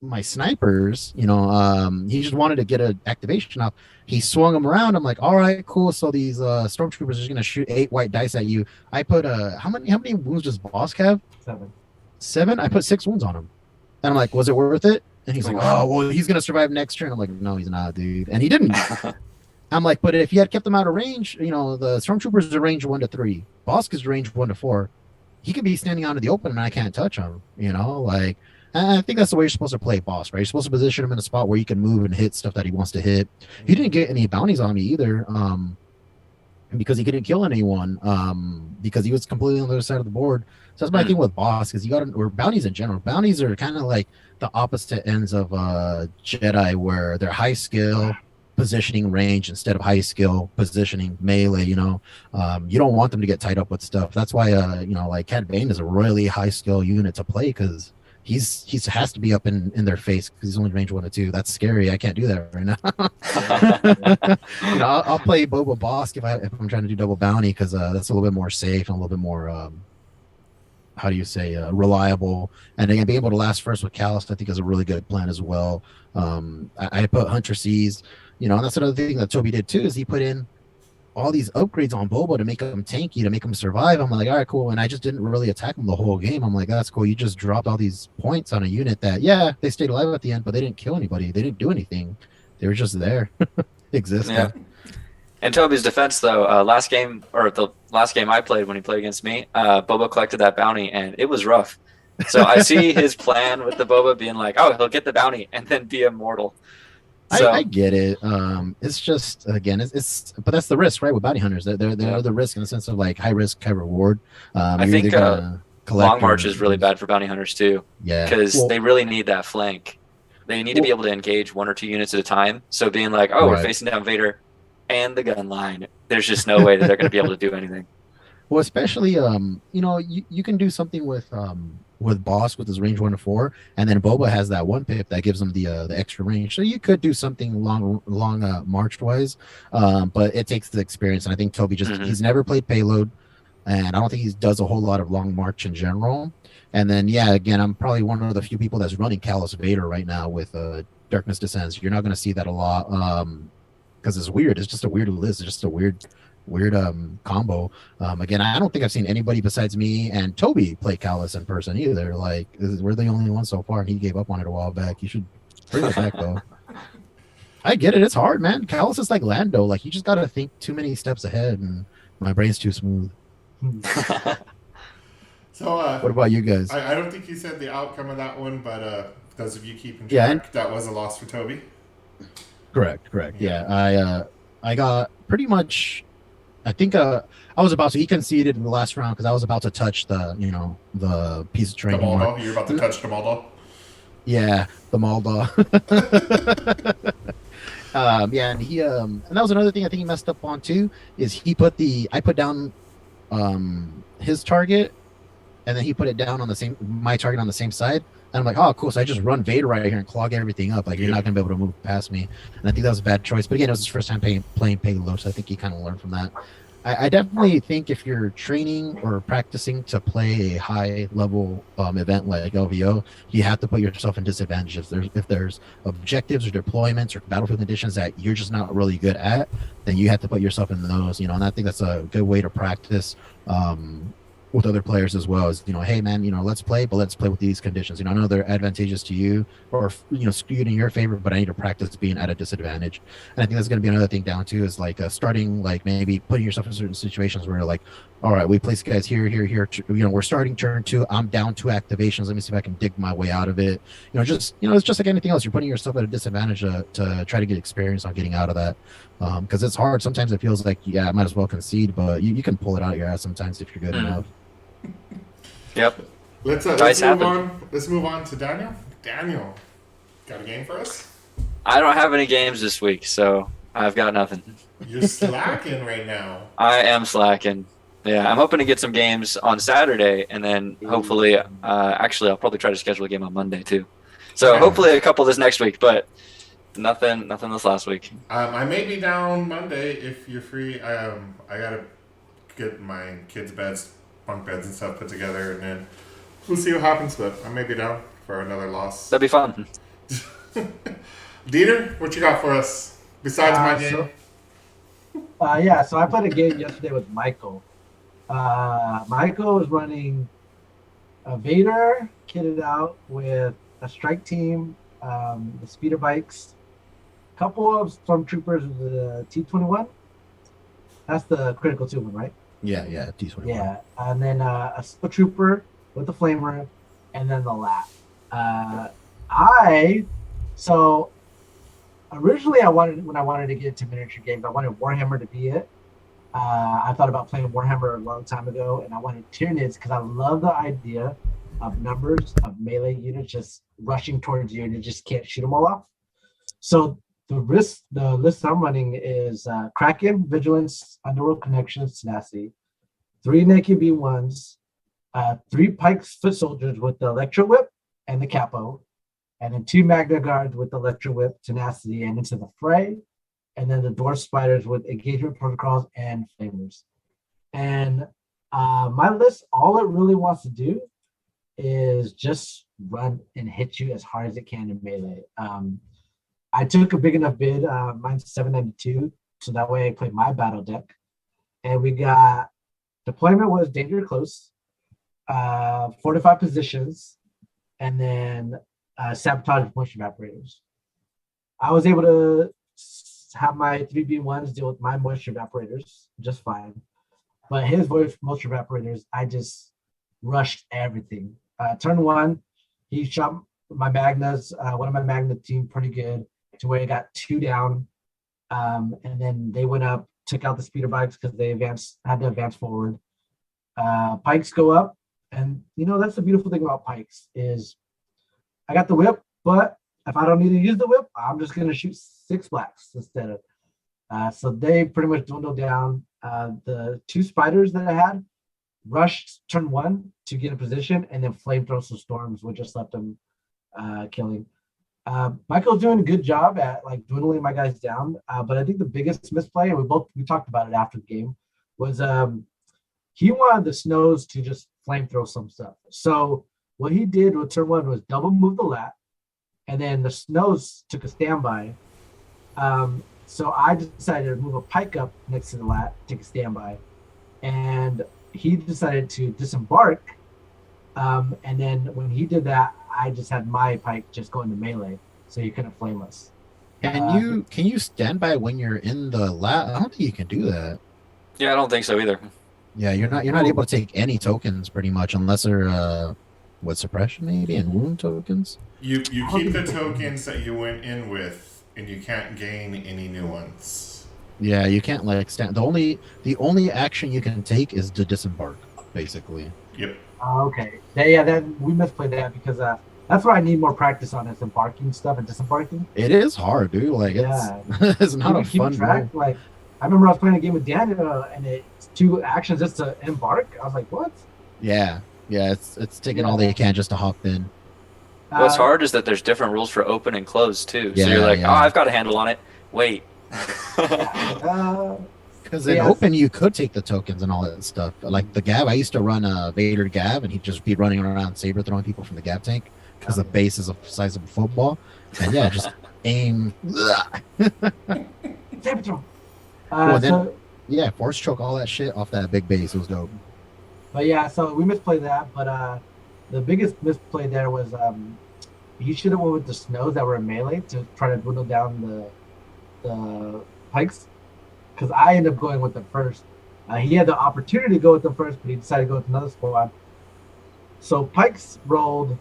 my snipers, you know, he just wanted to get an activation off. He swung them around. I'm like, all right, cool. So these stormtroopers are just gonna shoot 8 white dice at you. I put how many wounds does Bosk have? 7. 7? I put 6 wounds on him. And I'm like, was it worth it? And he's like, oh, well, he's going to survive next turn. I'm like, no, he's not, dude. And he didn't. I'm like, but if you had kept him out of range, the Stormtroopers are range 1 to 3. Bosk is range 1 to 4. He could be standing out in the open and I can't touch him, like, I think that's the way you're supposed to play Bosk, right? You're supposed to position him in a spot where you can move and hit stuff that he wants to hit. He didn't get any bounties on me either. Because he couldn't kill anyone, because he was completely on the other side of the board. So that's my thing with Boss, because or bounties in general. Bounties are kind of like the opposite ends of Jedi, where they're high skill positioning range instead of high skill positioning melee. You don't want them to get tied up with stuff. That's why like Cad Bane is a really high skill unit to play, because he's has to be up in their face because he's only range 1 to 2. That's scary. I can't do that right now. I'll play Boba Bosk if I'm trying to do double bounty, because that's a little bit more safe and a little bit more reliable. And again, being able to last first with Callus, I think, is a really good plan as well. I put Hunter Seas, and that's another thing that Toby did too, is he put in all these upgrades on Boba to make him tanky, to make him survive. I'm like, all right, cool. And I just didn't really attack him the whole game. I'm like, that's cool. You just dropped all these points on a unit that, yeah, they stayed alive at the end, but they didn't kill anybody. They didn't do anything. They were just there, existing. Yeah. In Toby's defense, though, the last game I played when he played against me, Boba collected that bounty, and it was rough. So I see his plan with the Boba being like, oh, he'll get the bounty and then be immortal. So, I get it. It's just, again, but that's the risk, right? With bounty hunters, they're the risk in the sense of like high risk, high reward. I think Long March is really bad for bounty hunters too. Yeah, because they really need that flank. They need to be able to engage 1 or 2 units at a time. So being like, oh, we're facing down Vader and the gun line, there's just no way that they're going to be able to do anything. Well, especially you can do something with Boss with his range 1 to 4, and then Boba has that 1 pip that gives him the extra range. So you could do something long march wise, but it takes the experience. And I think Toby he's never played payload, and I don't think he does a whole lot of long march in general. And then again, I'm probably one of the few people that's running Callus Vader right now with Darkness Descends. You're not going to see that a lot because it's weird. It's just a weird list. It's just a weird combo. Again, I don't think I've seen anybody besides me and Toby play Callus in person either. Like, we're the only one so far, and he gave up on it a while back. You should bring it back though. I get it. It's hard, man. Callus is like Lando. Like, you just got to think too many steps ahead, and my brain's too smooth. So, what about you guys? I don't think you said the outcome of that one, but those of you keeping track, that was a loss for Toby. Correct. Yeah, I got pretty much. I think I was about to. He conceded in the last round because I was about to touch the piece of training. The Mando. You're about to touch the Mando. Yeah, the Mando. And he and that was another thing I think he messed up on too. Is I put down his target, and then he put it down on my target on the same side. And I'm like, oh, cool. So I just run Vader right here and clog everything up. Like, you're not going to be able to move past me. And I think that was a bad choice. But again, it was his first time playing payload, so I think he kind of learned from that. I definitely think if you're training or practicing to play a high-level event like LVO, you have to put yourself in disadvantages. If there's objectives or deployments or battlefield conditions that you're just not really good at, then you have to put yourself in those. And I think that's a good way to practice with other players as well. Is hey man, let's play, but let's play with these conditions. I know they're advantageous to you or skewed in your favor, but I need to practice being at a disadvantage. And I think that's going to be another thing down too, is like starting, like maybe putting yourself in certain situations where like, all right, we place guys here. We're starting turn 2. I'm down 2 activations. Let me see if I can dig my way out of it. It's just like anything else. You're putting yourself at a disadvantage to try to get experience on getting out of that. Because it's hard. Sometimes it feels like, I might as well concede, but you can pull it out of your ass sometimes if you're good enough. Yep. Let's move on. Let's move on to Daniel. Daniel, got a game for us? I don't have any games this week, so I've got nothing. You're slacking right now. I am slacking. Yeah, I'm hoping to get some games on Saturday, and then hopefully, actually, I'll probably try to schedule a game on Monday too. So hopefully a couple this next week, but nothing this last week. I may be down Monday if you're free. I gotta get my kids' beds, bunk beds and stuff put together, and then we'll see what happens. But I may be down for another loss. That'd be fun. Dieter, what you got for us besides my game? So I played a game yesterday with Michael. Michael was running a Vader kitted out with a strike team the speeder bikes, a couple of stormtroopers with the T-21. That's the critical 2 one, right? Yeah, T-21. Yeah, and then a trooper with the flamer, and then the lap. I so originally when I wanted to get into miniature games, I wanted Warhammer to be it. I thought about playing Warhammer a long time ago, and I wanted Tyranids because I love the idea of numbers of melee units just rushing towards you, and you just can't shoot them all off. So the list I'm running is Kraken, Vigilance, Underworld Connections, Tenacity, 3 Naked B1s, 3 Pike's Foot Soldiers with the Electro Whip and the Capo, and then 2 Magna Guards with the Electro Whip, Tenacity, and Into the Fray, and then the Dwarf Spiders with Engagement Protocols and Flamers. And my list, all it really wants to do is just run and hit you as hard as it can in melee. I took a big enough bid, mine's 792, so that way I played my battle deck. And we got deployment was danger close, fortified positions, and then sabotage motion evaporators. I was able to have my 3B1s deal with my moisture evaporators just fine. But his moisture evaporators, I just rushed everything. Turn 1, he shot my Magnas, one of my Magna team pretty good to where he got 2 down. And then they went up, took out the speeder bikes because they had to advance forward. Pikes go up, and that's the beautiful thing about Pikes is I got the whip, but if I don't need to use the whip, I'm just gonna shoot 6 blacks instead of. So they pretty much dwindled down. The 2 spiders that I had rushed turn 1 to get in position, and then flamethrow some storms, which just left them killing. Michael's doing a good job at like dwindling my guys down, but I think the biggest misplay, and we talked about it after the game, was he wanted the snows to just flamethrow some stuff. So what he did with turn 1 was double move the lat, and then the snows took a standby. So I decided to move a pike up next to the lat, take a standby, and he decided to disembark. And then when he did that, I just had my pike just go into melee, so he couldn't flame us. Can you stand by when you're in the lat? I don't think you can do that. Yeah, I don't think so either. Yeah, you're not able to take any tokens pretty much unless they're suppression maybe and wound tokens. You keep the tokens that you went in with, and you can't gain any new ones. Yeah, you can't like stand. The only action you can take is to disembark, basically. Yep. Okay. Then we misplayed that because that's what I need more practice on is embarking stuff and disembarking. It is hard, dude. Like it's not a fun track. Like I remember I was playing a game with Daniel, and it's 2 actions just to embark. I was like, what? Yeah, it's taking all they can just to hop in. What's hard is that there's different rules for open and close too. So you're like, oh, I've got a handle on it. Wait. Because in open you could take the tokens and all that stuff. Like the Gav, I used to run a Vader Gav, and he'd just be running around saber throwing people from the Gav tank because the base is the size of a football. And yeah, just aim. Saber throw. Force choke all that shit off that big base. It was dope. But yeah, so we misplayed that. But the biggest misplay there was he should have went with the snows that were in melee to try to dwindle down the pikes. Because I ended up going with them first. He had the opportunity to go with them first, but he decided to go with another squad. So Pikes rolled.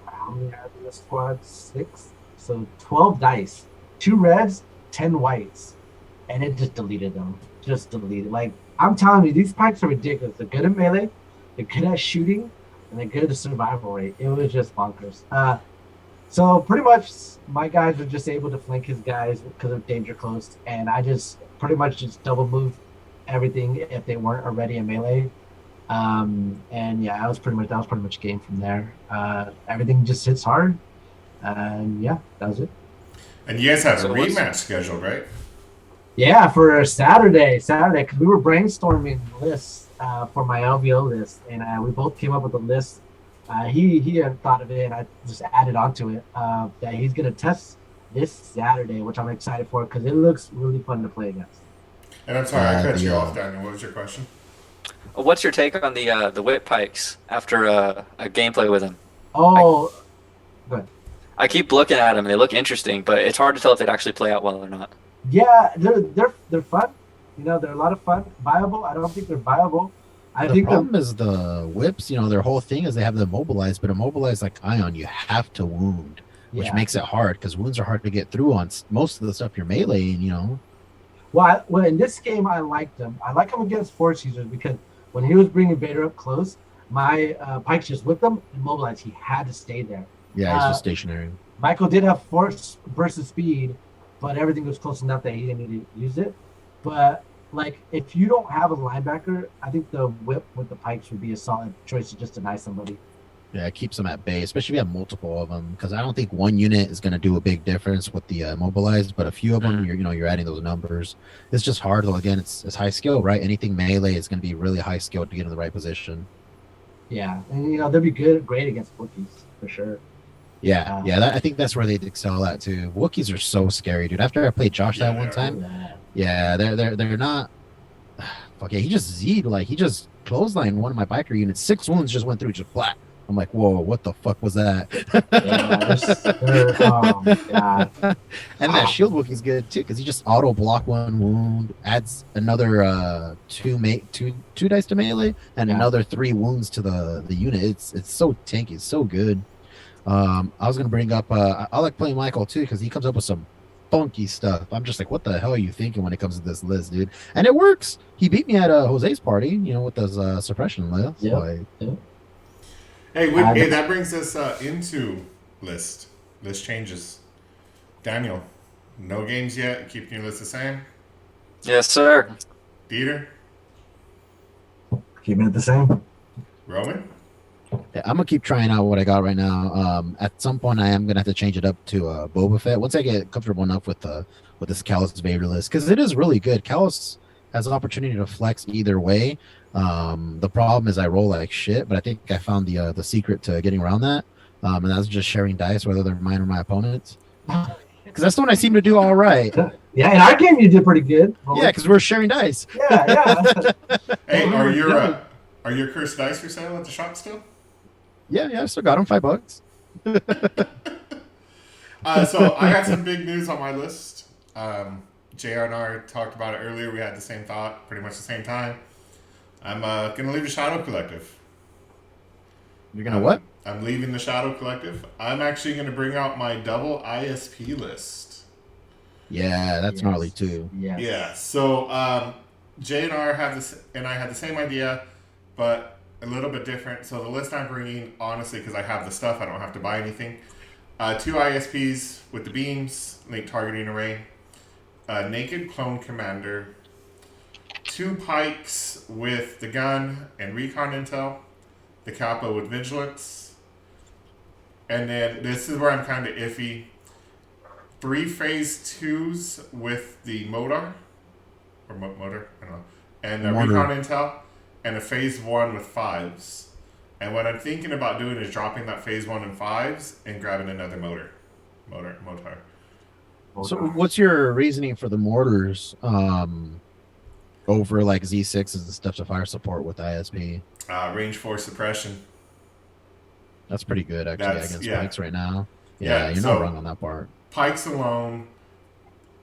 How many are in the squad? 6. So 12 dice, 2 reds, 10 whites, and it just deleted them. Just deleted. Like I'm telling you, these Pikes are ridiculous. They're good at melee, they're good at shooting, and they're good at the survival rate. It was just bonkers. So pretty much my guys were just able to flank his guys because of danger close, and I just pretty much just double moved everything if they weren't already in melee. And yeah, that was pretty much game from there. Everything just hits hard, and yeah, that was it. And you guys have a rematch scheduled, right? Yeah, for Saturday, because we were brainstorming lists for my LVO list, and we both came up with a list. He had thought of it, and I just added onto it that he's going to test this Saturday, which I'm excited for because it looks really fun to play against. And I'm sorry, I cut you off, Daniel. What was your question? What's your take on the whip pikes after a gameplay with him? Oh, Good. I keep looking at them. They look interesting, but it's hard to tell if they'd actually play out well or not. Yeah, they're fun. You know, they're a lot of fun. Viable? I don't think they're viable. I The think they're problem is the whips, their whole thing is they have the immobilize, but immobilize like Ion, you have to wound, which yeah. makes it hard because wounds are hard to get through on most of the stuff you're meleeing. Well, in this game, I liked him. I like him against Force users because when he was bringing Vader up close, my Pikes just whipped him, immobilized. He had to stay there. Yeah, he's just stationary. Michael did have Force versus speed, but everything was close enough that he didn't need to use it. But like, if you don't have a linebacker, I think the whip with the Pikes would be a solid choice to just deny somebody. Yeah, it keeps them at bay, especially if you have multiple of them. Because I don't think one unit is going to do a big difference with the mobilized, but a few of them, you're adding those numbers. It's just hard though. Again, it's high skill, right? Anything melee is going to be really high skill to get in the right position. Yeah, and they'll be great against Wookiees for sure. Yeah, I think that's where they'd excel at too. Wookiees are so scary, dude. After I played Josh that one time, they're not. Fuck yeah, he just Z'd, like he just clotheslined one of my biker units. 6 wounds just went through, just flat. I'm like, whoa, what the fuck was that? Oh my god. And that shield Wookiee's good too, because he just auto block 1 wound, adds another two dice to melee, and another 3 wounds to the unit. It's so tanky, it's so good. I was gonna bring up I like playing Michael too, because he comes up with some funky stuff. I'm just like, what the hell are you thinking when it comes to this list, dude? And it works. He beat me at Jose's party, with those suppression lists. Yep. Hey, that brings us into list changes. Daniel, no games yet. Keeping your list the same. Yes, sir. Dieter, Keeping it the same. Roman. Yeah, I'm gonna keep trying out what I got right now. At some point, I am gonna have to change it up to Boba Fett once I get comfortable enough with this Callus Vader list, because it is really good. Callus has an opportunity to flex either way. The problem is I roll like shit, but I think I found the secret to getting around that, and that's just sharing dice, whether they're mine or my opponents. Because that's the one I seem to do all right. Yeah, in our game you did pretty good. Yeah, because we're sharing dice. Yeah. Hey, are your cursed dice for sale at the shop still? Yeah, I still got them $5. So I got some big news on my list. JR and I talked about it earlier. We had the same thought, pretty much the same time. I'm gonna leave the Shadow Collective. You're gonna what? I'm leaving the Shadow Collective. I'm actually gonna bring out my double ISP list. Yeah, that's gnarly too. Yes. Yeah. So Jay and I had the same idea, but a little bit different. So the list I'm bringing, honestly, because I have the stuff, I don't have to buy anything. 2 ISPs with the beams, link targeting array, naked clone commander, 2 pikes with the gun and recon intel, the Kappa with vigilance, and then this is where I'm kind of iffy. 3 phase 2s with the motor, or motor, I don't know, and the recon intel, and a phase 1 with 5s. And what I'm thinking about doing is dropping that phase 1 and 5s and grabbing another motor. So what's your reasoning for the mortars over like Z6s and stuff to fire support with ISP? Range 4 suppression. That's pretty good actually against pikes right now. Yeah, you're not wrong on that part. Pikes alone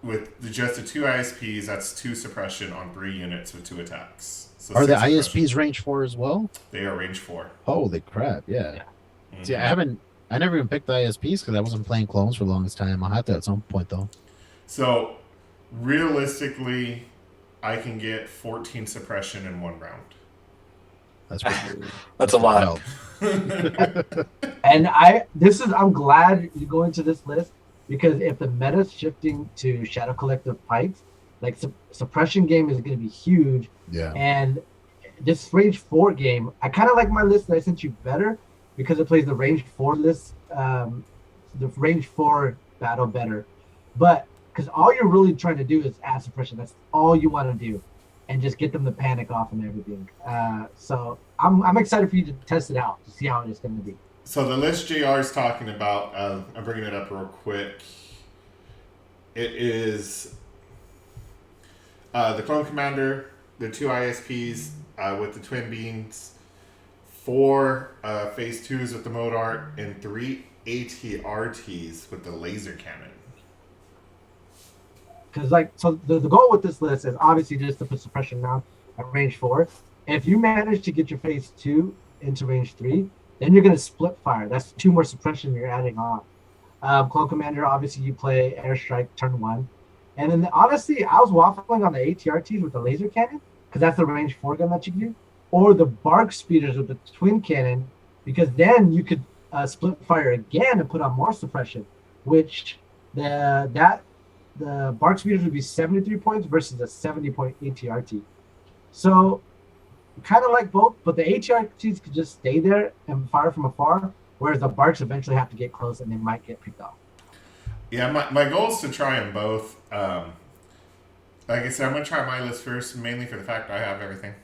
with just the 2 ISPs, that's 2 suppression on 3 units with 2 attacks. So are the ISPs range 4 as well? They are range 4. Holy crap! Yeah. Mm-hmm. See, I never even picked the ISPs because I wasn't playing clones for the longest time. I'll have to at some point though. So, realistically, I can get 14 suppression in 1 round. That's pretty cool. That's a lot. And I'm glad you go into this list, because if the meta's shifting to Shadow Collective pikes, like suppression game is going to be huge. Yeah. And this range 4 game, I kind of like my list that I sent you better because it plays the range 4 list, the range 4 battle better. But because all you're really trying to do is add suppression. That's all you want to do, and just get them to panic off and everything. So I'm excited for you to test it out to see how it's going to be. So the list JR is talking about, I'm bringing it up real quick. It is the Clone Commander, the 2 ISPs with the twin beams, 4 phase 2s with the mode art, and 3 ATRTs with the laser cannon. Because so the goal with this list is obviously just to put suppression down at range 4. If you manage to get your phase 2 into range 3, then you're going to split fire. That's 2 more suppression you're adding on. Clone Commander, obviously you play airstrike turn 1. And then honestly, I was waffling on the ATRTs with the laser cannon because that's the range 4 gun that you do, or the bark speeders with the twin cannon, because then you could split fire again and put on more suppression, which the bark speeders would be 73 points versus a 70-point ATRT. So kind of like both, but the ATRTs could just stay there and fire from afar, whereas the barks eventually have to get close and they might get picked off. Yeah, my goal is to try them both. Like I said, I'm going to try my list first, mainly for the fact I have everything.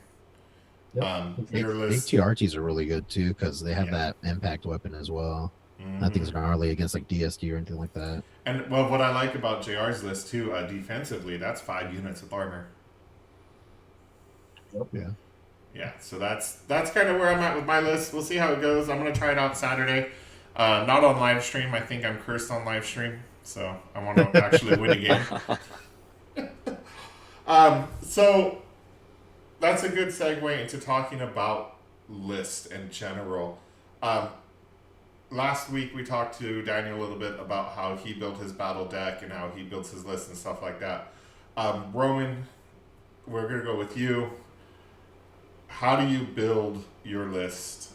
Yep. Your list. ATRTs are really good too because they have that impact weapon as well. Nothing's gnarly against like DSD or anything like that. And well, what I like about JR's list too, defensively, that's 5 units of armor. Yep. Yeah. Yeah, so that's kind of where I'm at with my list. We'll see how it goes. I'm gonna try it out Saturday. Not on live stream. I think I'm cursed on live stream, so I want to actually win a game. So that's a good segue into talking about list in general. Last week we talked to Daniel a little bit about how he built his battle deck and how he builds his list and stuff like that. Roman, we're gonna go with you. How do you build your list,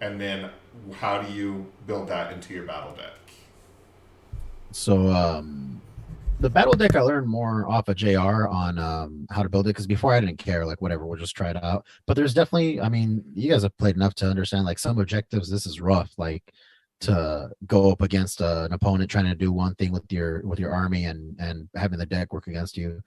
and then how do you build that into your battle deck? So the battle deck I learned more off of JR on how to build it, because before I didn't care, like whatever, we'll just try it out. But there's definitely, I mean, you guys have played enough to understand like some objectives. This is rough, like to go up against an opponent trying to do one thing with your army and having the deck work against you.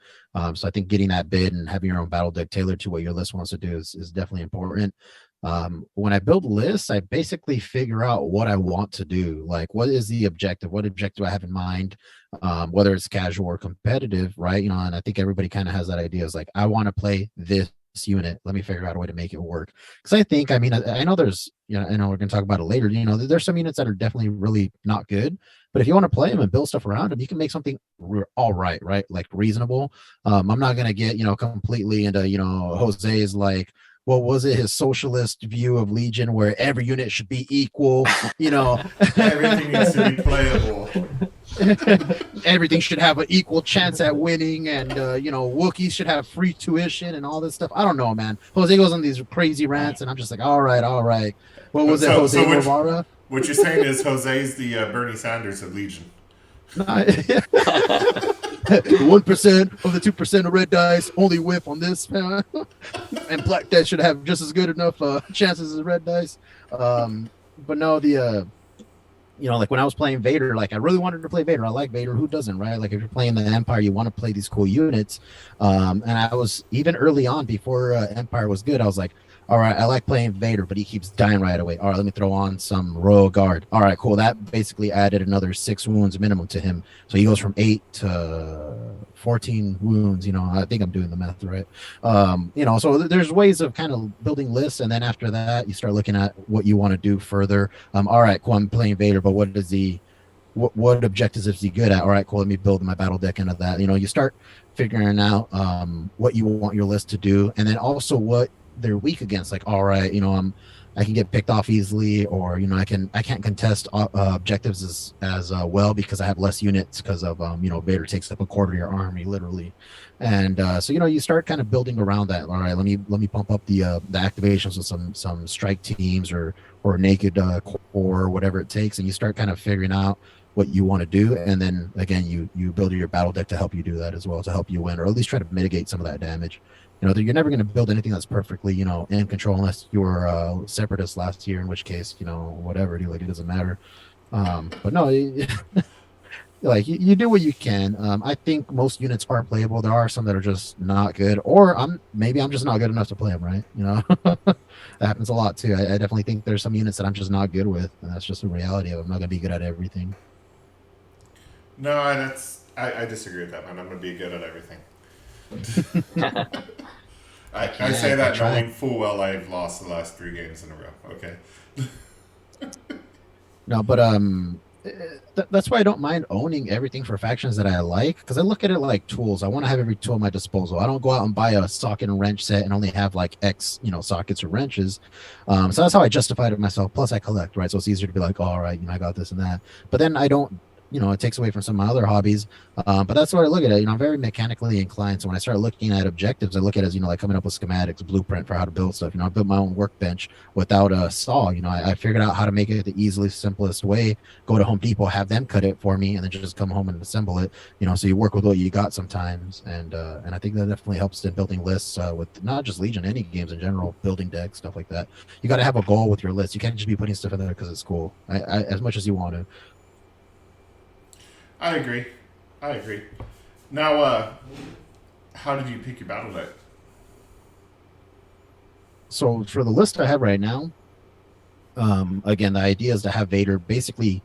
So I think getting that bid and having your own battle deck tailored to what your list wants to do is definitely important. When I build lists, I basically figure out what I want to do. Like, what is the objective? What objective do I have in mind? Whether it's casual or competitive, right? And I think everybody kind of has that idea. Is like, I want to play this unit. Let me figure out a way to make it work. Because I think, I mean, I know there's, I know we're going to talk about it later. There's some units that are definitely really not good. But if you want to play them and build stuff around them, you can make something all right? Like reasonable. I'm not going to get, completely into, Jose's like, what was it, his socialist view of Legion where every unit should be equal, Everything needs to be playable. Everything should have an equal chance at winning, and Wookiees should have free tuition and all this stuff. I don't know, man. Jose goes on these crazy rants, and I'm just like, all right. What was it, Jose Guevara? What you're saying is Jose's the Bernie Sanders of Legion. 1% of the 2% of red dice only whiff on this, and black dice should have just as good enough chances as red dice. But no, like when I was playing Vader, like I really wanted to play Vader. I like Vader. Who doesn't, right? Like if you're playing the Empire, you want to play these cool units. And I was even early on before Empire was good. I was like, all right, I like playing Vader, but he keeps dying right away. All right, let me throw on some Royal Guard. All right, cool. That basically added another 6 wounds minimum to him. So he goes from 8 to 14 wounds. I think I'm doing the math right. So there's ways of kind of building lists. And then after that, you start looking at what you want to do further. All right, cool. I'm playing Vader, but what objectives is he good at? All right, cool. Let me build my battle deck into that. You start figuring out what you want your list to do. And then also what they're weak against. Like, all right, I can get picked off easily, or I can't contest objectives as well because I have less units because of Vader takes up a quarter of your army literally, and so you start kind of building around that. All right, let me pump up the activations with some strike teams or naked core or whatever it takes, and you start kind of figuring out what you want to do, and then again you build your battle deck to help you do that as well, to help you win, or at least try to mitigate some of that damage. You're never going to build anything that's perfectly, in control unless you're separatist last year, in which case, whatever, it doesn't matter. But no, like you do what you can. I think most units are playable. There are some that are just not good, or I'm just not good enough to play them, right? That happens a lot too. I definitely think there's some units that I'm just not good with, and that's just the reality of it. I'm not going to be good at everything. No, I disagree with that, man. I'm going to be good at everything. I say that knowing full well I've lost the last 3 games in a row. Okay. No, but that's why I don't mind owning everything for factions that I like, because I look at it like tools. I want to have every tool at my disposal. I don't go out and buy a socket and wrench set and only have like X, sockets or wrenches. So that's how I justify it to myself. Plus, I collect, right? So it's easier to be like, all right, I got this and that. But then I don't. It takes away from some of my other hobbies. But that's what I look at it. I'm very mechanically inclined. So when I start looking at objectives, I look at it as, like coming up with schematics, blueprint for how to build stuff. I built my own workbench without a saw. I figured out how to make it the easiest, simplest way. Go to Home Depot, have them cut it for me, and then just come home and assemble it. So you work with what you got sometimes. And I think that definitely helps in building lists with not just Legion, any games in general, building decks, stuff like that. You got to have a goal with your list. You can't just be putting stuff in there because it's cool, as much as you want to. I agree. Now, how did you pick your battle deck? So for the list I have right now, again, the idea is to have Vader basically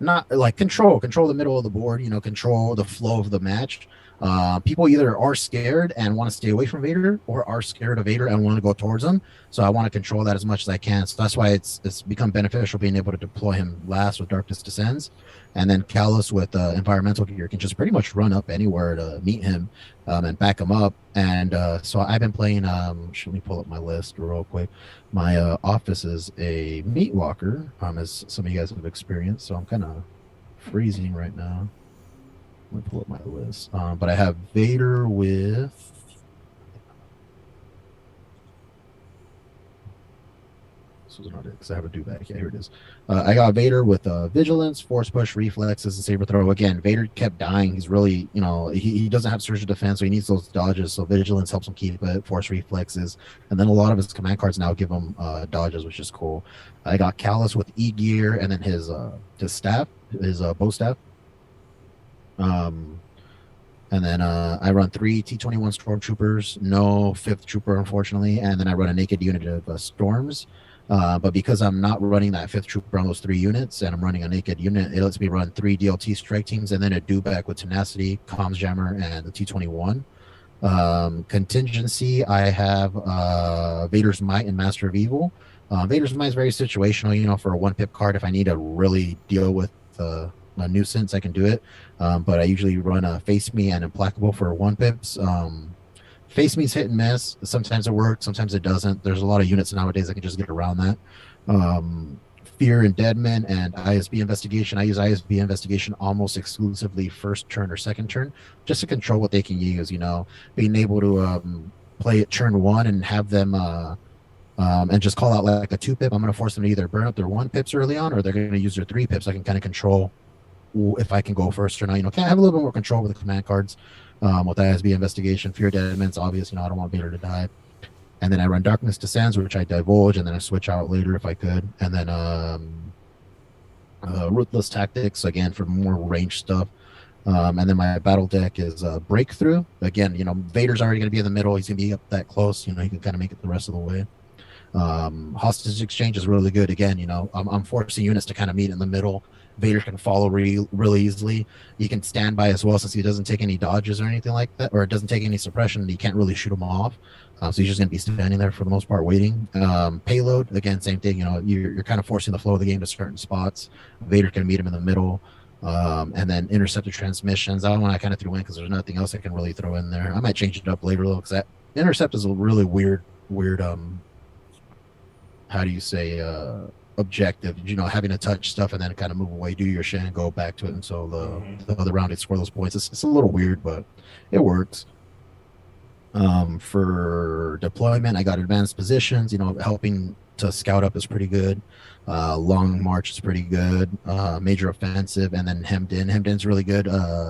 not like control the middle of the board, control the flow of the match. People either are scared and want to stay away from Vader, or are scared of Vader and want to go towards him. So I want to control that as much as I can. So that's why it's become beneficial being able to deploy him last with Darkness Descends, and then Callus with environmental gear can just pretty much run up anywhere to meet him and back him up. And so I've been playing. Let me pull up my list real quick. My office is a meat walker, as some of you guys have experienced. So I'm kind of freezing right now. Let me pull up my list. But I have Vader with. This was not it because I have a do-back. Yeah, here it is. I got Vader with Vigilance, Force Push, Reflexes, and Saber Throw. Again, Vader kept dying. He's really, he doesn't have Surge of Defense, so he needs those dodges. So Vigilance helps him keep it, Force Reflexes. And then a lot of his command cards now give him dodges, which is cool. I got Callus with E-Gear and then his staff, his bow staff. And then I run 3 T-21 Stormtroopers, no 5th Trooper, unfortunately. And then I run a naked unit of Storms. But because I'm not running that 5th Trooper on those 3 units, and I'm running a naked unit, it lets me run 3 DLT strike teams and then a do-back with Tenacity, Comms Jammer, and the T-21. Contingency, I have Vader's Might and Master of Evil. Vader's Might is very situational, for a 1-pip card. If I need to really deal with a nuisance, I can do it. But I usually run a Face Me and Implacable for 1-pips. Face Me's hit and miss. Sometimes it works, sometimes it doesn't. There's a lot of units nowadays that can just get around that. Fear and Deadman and ISB Investigation. I use ISB Investigation almost exclusively first turn or second turn, just to control what they can use. Being able to play it turn 1 and have them and just call out like a 2-pip. I'm going to force them to either burn up their 1-pips early on, or they're going to use their 3-pips. I can kind of control if I can go first or not. Can I have a little bit more control with the command cards with ISB Investigation. Fear Deadman's obvious. I don't want Vader to die. And then I run Darkness Descends, which I divulge, and then I switch out later if I could. And then Ruthless Tactics, again, for more range stuff. And then my battle deck is Breakthrough. Again, Vader's already going to be in the middle. He's going to be up that close. He can kind of make it the rest of the way. Hostage Exchange is really good. Again, I'm forcing units to kind of meet in the middle. Vader can follow really easily. He can stand by as well, since he doesn't take any dodges or anything like that, or it doesn't take any suppression. He can't really shoot him off. So he's just going to be standing there for the most part waiting. Payload, again, same thing. You're kind of forcing the flow of the game to certain spots. Vader can meet him in the middle. And then Interceptor Transmissions. That one I kind of threw in because there's nothing else I can really throw in there. I might change it up later though, because that Intercept is a really weird how do you say objective, having to touch stuff and then kind of move away, do your shit and go back to it, and so the other round it score those points. It's a little weird, but it works. For deployment, I got advanced positions. Helping to scout up is pretty good. Long march is pretty good. Major offensive, and then hemmed in's really good.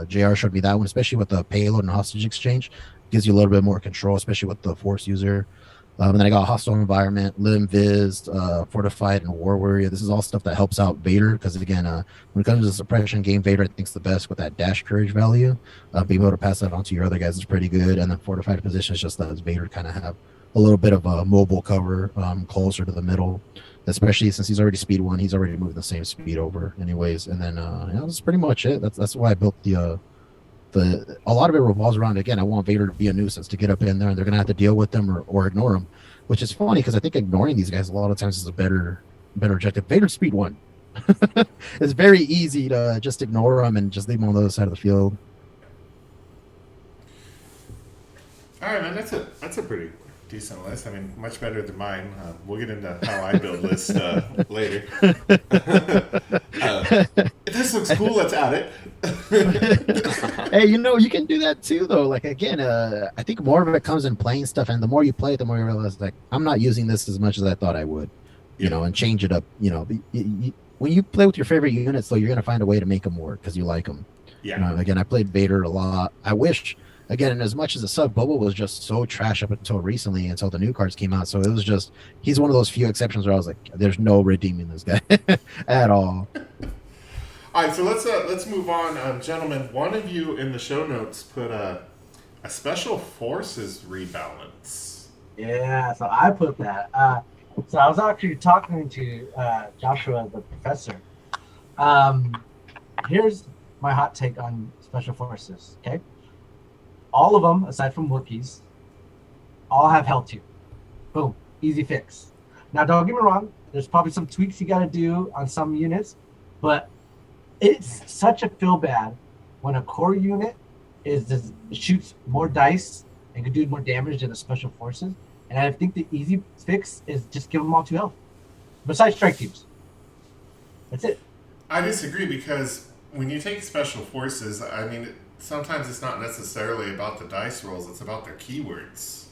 JR showed me that one, especially with the payload and hostage exchange. Gives you a little bit more control, especially with the force user. And then I got Hostile Environment, Limb Viz, Fortified, and War Warrior. This is all stuff that helps out Vader, because again, when it comes to the suppression game, Vader I think's the best with that dash courage value. Being able to pass that on to your other guys is pretty good. And then Fortified Position is just that Vader kind of have a little bit of a mobile cover closer to the middle, especially since he's already speed 1. He's already moving the same speed over anyways. And then that's pretty much it. That's why I built the a lot of it revolves around, again, I want Vader to be a nuisance, to get up in there, and they're gonna have to deal with them or ignore them, which is funny because I think ignoring these guys a lot of times is a better objective. Vader's speed 1. It's very easy to just ignore them and just leave them on the other side of the field. All right, man. That's a pretty decent list. I mean, much better than mine. We'll get into how I build lists later. If this looks cool, let's add it. Hey, you can do that too, though. Like, again, I think more of it comes in playing stuff, and the more you play it, the more you realize, like, I'm not using this as much as I thought I would, and change it up. When you play with your favorite units, though, you're gonna find a way to make them work because you like them. Yeah. Again, I played Vader a lot. I wish, again, as much as the sub bubble was just so trash up until recently, until the new cards came out. So it was just, he's one of those few exceptions where I was like, there's no redeeming this guy at all. All right, so let's move on, gentlemen. One of you in the show notes put a special forces rebalance. Yeah, so I put that. So I was actually talking to Joshua, the professor. Here's my hot take on special forces. Okay, all of them, aside from Wookiees, all have health tier. Boom, easy fix. Now, don't get me wrong. There's probably some tweaks you got to do on some units, but it's such a feel bad when a core unit shoots more dice and can do more damage than the special forces. And I think the easy fix is just give them all 2 health. Besides strike teams. That's it. I disagree because when you take special forces, I mean, sometimes it's not necessarily about the dice rolls, it's about their keywords.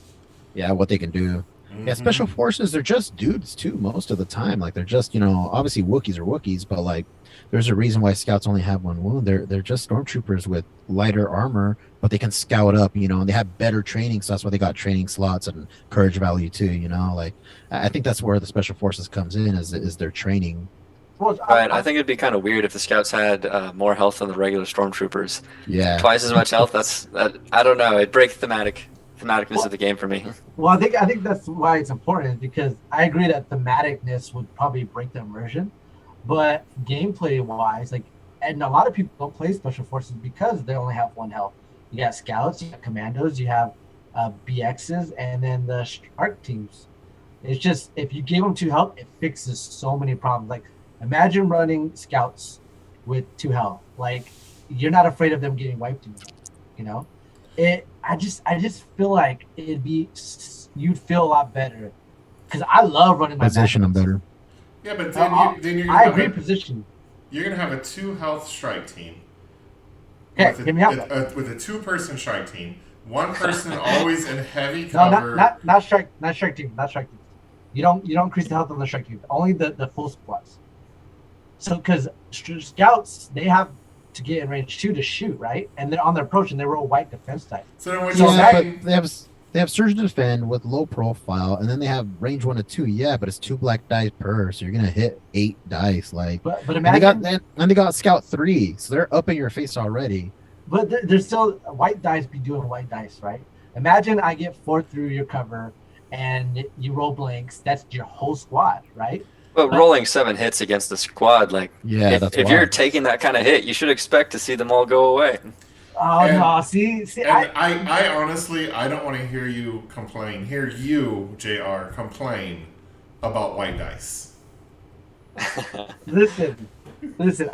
Yeah, what they can do. Yeah, special forces, they're just dudes too most of the time. Like, they're just, obviously Wookiees are Wookiees, but like there's a reason why scouts only have 1 wound. They're just stormtroopers with lighter armor, but they can scout up, and they have better training, so that's why they got training slots and courage value too, like I think that's where the special forces comes in is their training. Well, I think it'd be kind of weird if the scouts had more health than the regular stormtroopers. Yeah. Twice as much health, I don't know, it'd break thematicness of the game for me. Well, I think that's why it's important, because I agree that thematicness would probably break the immersion, but gameplay wise, and a lot of people don't play special forces because they only have 1 health. You got scouts, you got commandos, you have BXs, and then the shark teams. It's just, if you give them 2 health, it fixes so many problems. Like, imagine running scouts with 2 health. Like, you're not afraid of them getting wiped anymore, I just feel like you'd feel a lot better, because I love running my position them better. Yeah, but then you're I agree. Position. You're gonna have a 2 health strike team. Okay, with hear me out. With a 2-person strike team, 1 person always in heavy cover. No, not strike team. You don't increase the health on the strike team. Only the full squads. So, because scouts, they have to get in range 2 to shoot, right? And they're on their approach, and they roll white defense type. So then what but they have surge to defend with low profile, and then they have range 1 to 2. Yeah, but it's 2 black dice per, so you're gonna hit 8 dice. Like, but imagine, and they got scout 3, so they're up in your face already. But there's still white dice be doing white dice, right? Imagine I get 4 through your cover, and you roll blanks. That's your whole squad, right? But rolling 7 hits against the squad, if you're taking that kind of hit, you should expect to see them all go away. Oh, no, see, I honestly, I don't want to hear you complain. Hear you, JR, complain about white dice. Listen,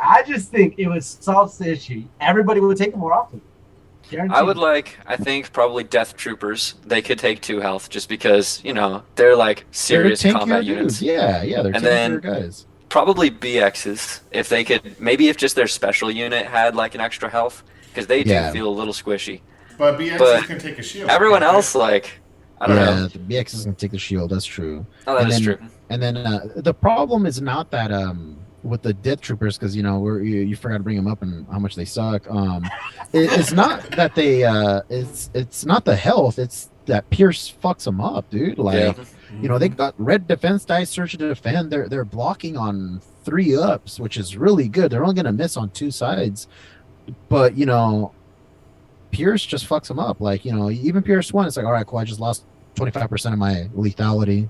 I just think it would solve the issue. Everybody would take it more often. Guaranteed. I think probably Death Troopers, they could take 2 health just because, they're serious combat units. Yeah, they're tankier guys. Probably BXs, if they could, maybe if just their special unit had an extra health, because they do feel a little squishy. But BXs can take a shield. Everyone else, I don't know. Yeah, the BXs can take the shield, that's true. Oh, that is true. And then the problem is not that with the Death Troopers, because you forgot to bring them up and how much they suck. It's not that they it's not the health, it's that Pierce fucks them up, dude. They got red defense dice, search to defend. They're blocking on 3 ups, which is really good. They're only gonna miss on 2 sides, but Pierce just fucks them up. Even Pierce 1, it's like, all right, cool, I just lost 25% of my lethality.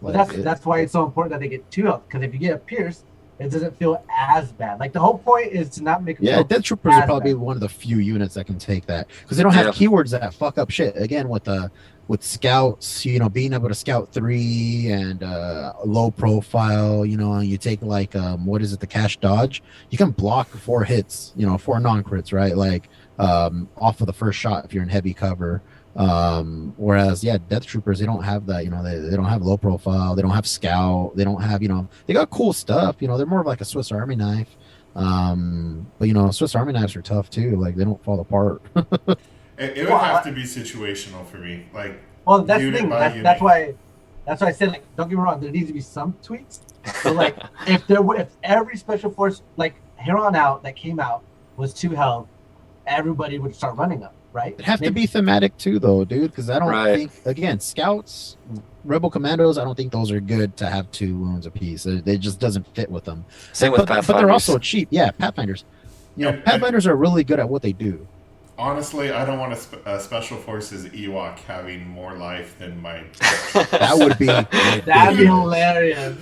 That's why it's so important that they get 2 health, because if you get a Pierce, it doesn't feel as bad. Like the whole point is to not make it Yeah, feel Death Troopers are as probably bad. one of the few units that can take that because they don't have Yeah. keywords that fuck up shit. Again, with scouts, being able to scout 3 and low profile, and you take like what is it, the cash dodge, you can block 4 hits, 4 non-crits, right? Like off of the first shot if you're in heavy cover. Whereas Death Troopers, they don't have that, they don't have low profile, they don't have scout, they don't have, they got cool stuff, they're more of like a Swiss Army knife. But Swiss Army knives are tough too, like they don't fall apart. It would have to be situational for me, like Well, that's the unit thing. by That's unit. why I said, like, don't get me wrong, there needs to be some tweaks. But like if every special force, like here on out that came out was 2 health, everybody would start running them, right? It'd have to be thematic too, though, dude, because I don't Right. think, again, scouts, rebel commandos, I don't think those are good to have 2 wounds apiece. It just doesn't fit with them. Same with But they're Pathfinders. also cheap. Yeah, Pathfinders. Pathfinders are really good at what they do. Honestly, I don't want a special forces Ewok having more life than my. That would be That'd be hilarious.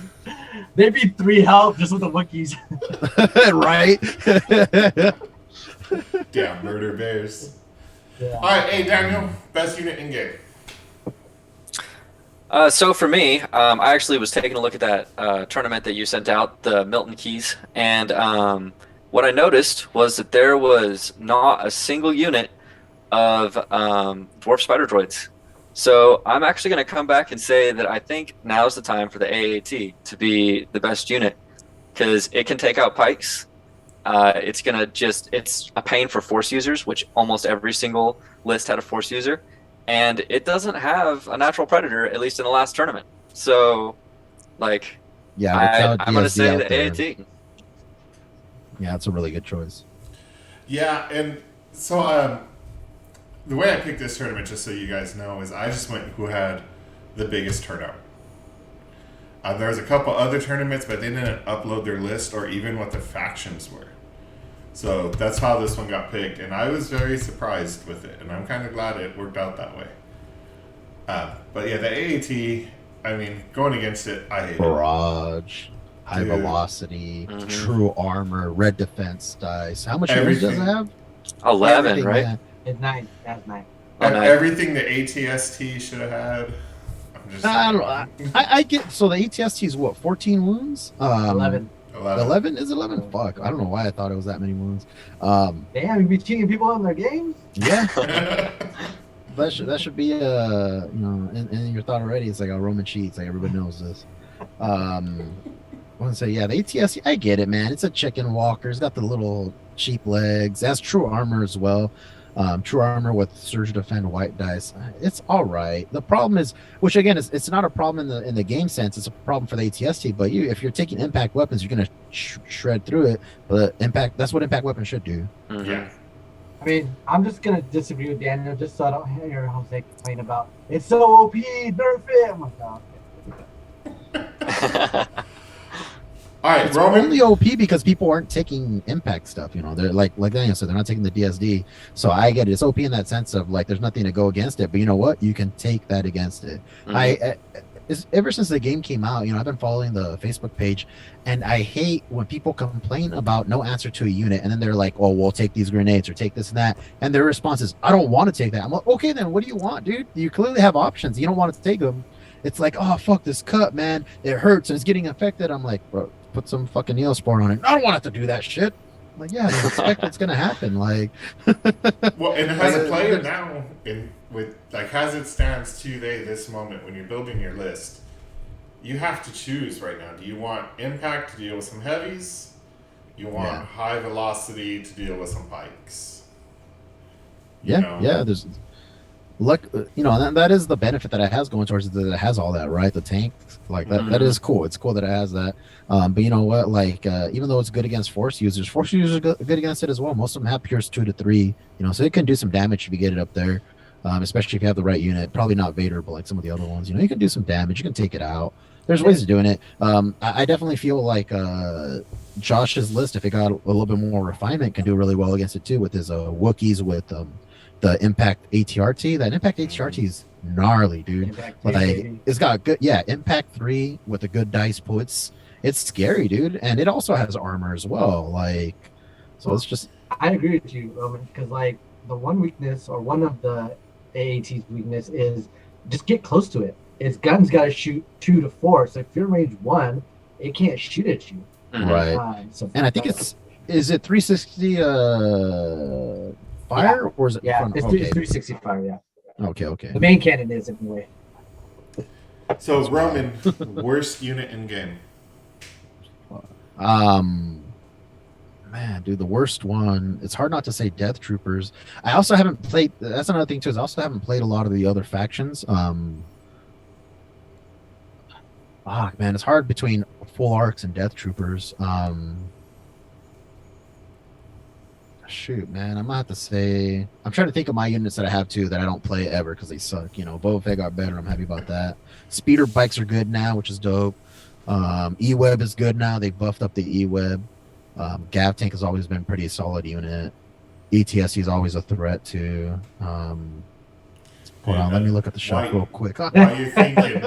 They'd be 3 health just with the Wookiees. right. Damn murder bears. Yeah. All right, hey Daniel, best unit in game. So for me, I actually was taking a look at that tournament that you sent out, the Milton Keys, and what I noticed was that there was not a single unit of dwarf spider droids. So I'm actually going to come back and say that I think now's the time for the AAT to be the best unit because it can take out pikes. It's a pain for force users, which almost every single list had a force user, and it doesn't have a natural predator, at least in the last tournament. So, like, Yeah, I'm going to DSD say out the there. AAT. Yeah, it's a really good choice. Yeah, and so the way I picked this tournament, just so you guys know, is I just went who had the biggest turnout. There was a couple other tournaments, but they didn't upload their list or even what the factions were. So that's how this one got picked, and I was very surprised with it, and I'm kind of glad it worked out that way. But yeah, the AAT, I mean, going against it, I hate it. Barrage, high Dude. velocity, Mhm. true armor, red defense dice. How much damage does it Everything. have? 11, Everything, right? man. It's 9. That's 9. Oh, nice. Everything the ATST should have had. I'm just I don't know. I get, so the ATST is what, 14 wounds? 11. 11 is 11. Fuck, I don't know why I thought it was that many wounds. Damn, you be cheating people in their games? Yeah, that should be in your thought already. It's like a Roman cheat. It's like everybody knows this. I want to say, yeah, the ATST, I get it, man. It's a chicken walker. It's got the little cheap legs. It has true armor as well. True armor with surge defend white dice. It's all right. The problem is, which again it's not a problem in the game sense. It's a problem for the ATST. But if you're taking impact weapons, you're gonna shred through it. But that's what impact weapons should do. Mhm. Yeah. I mean, I'm just going to disagree with Daniel just so I don't hear Jose complain about it's so OP, nerf it. I'm like, oh, okay. All right, It's Roman. only OP because people aren't taking impact stuff. They're like Daniel said, they're not taking the DSD. So I get it. It's OP in that sense of like there's nothing to go against it. But you know what? You can take that against it. Mhm. Ever since the game came out, I've been following the Facebook page, and I hate when people complain about no answer to a unit, and then they're like, "Oh, we'll take these grenades or take this and that," and their response is, "I don't want to take that." I'm like, "Okay, then what do you want, dude? You clearly have options. You don't want to take them." It's like, "Oh, fuck this cut, man. It hurts and it's getting infected." I'm like, "Bro, put some fucking Neospore on it." "I don't want it to do that shit." I'm like, yeah, I expect it's gonna happen. Like, Well, and as a Like, player now, with like as it stands today, this moment, when you're building your list, you have to choose right now. Do you want impact to deal with some heavies? You want Yeah. high velocity to deal with some pikes? yeah, there's look, that is the benefit that it has going towards it, that it has all that, right? The tank, like that is cool. It's cool that it has that. But you know what? Like, even though it's good against force users are good against it as well. Most of them have Pierce 2 to 3, so it can do some damage if you get it up there. Especially if you have the right unit. Probably not Vader, but like some of the other ones, you can do some damage. You can take it out. There's ways of doing it. I definitely feel like Josh's list, if it got a little bit more refinement, can do really well against it too, with his Wookiees with the Impact ATRT. That Impact ATRT is gnarly, dude. Impact 3, Like, baby. it's got good, Impact 3 with the good dice puts. it's scary, dude. And it also has armor as well. Like, so it's just. I agree with you, Roman, because like the one weakness or one of the AAT's weakness is just get close to it. Its gun's got to shoot 2 to 4. So if you're range 1, it can't shoot at you. Right. And I think is it 360 fire or is it? Yeah, front? it's 360 fire. Yeah. Okay. The main cannon is anyway. So Roman, worst unit in game. Man, dude, the worst one. It's hard not to say Death Troopers. I also haven't played. That's another thing too. Is I also haven't played a lot of the other factions. Man, it's hard between Full Arcs and Death Troopers. Shoot, man, I'm gonna have to say. I'm trying to think of my units that I have too that I don't play ever because they suck. You know, Boba Fett got better. I'm happy about that. Speeder bikes are good now, which is dope. E-Web is good now. They buffed up the E-Web. Gav Tank has always been a pretty solid unit. ETSC is always a threat too. Hold on, let me look at the shop real quick. While you're thinking,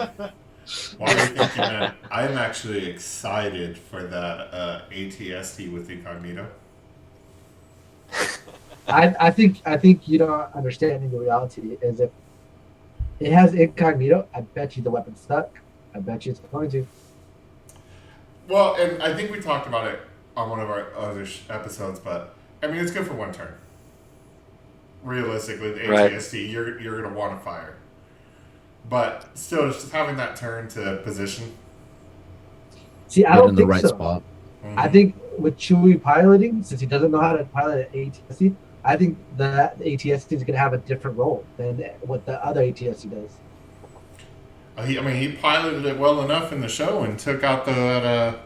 man, I'm actually excited for that ATST with Incognito. I think you don't understand the reality is if it has Incognito, I bet you the weapon's stuck. I bet you it's going to. Well, and I think we talked about it on one of our other episodes, but I mean, it's good for one turn. Realistically, the ATST, you're going to want to fire. But still, just having that turn to position. See, I don't think right so. Spot. Mm-hmm. I think with Chewie piloting, since he doesn't know how to pilot an ATST, I think that the ATST is going to have a different role than what the other ATST does. He piloted it well enough in the show and took out that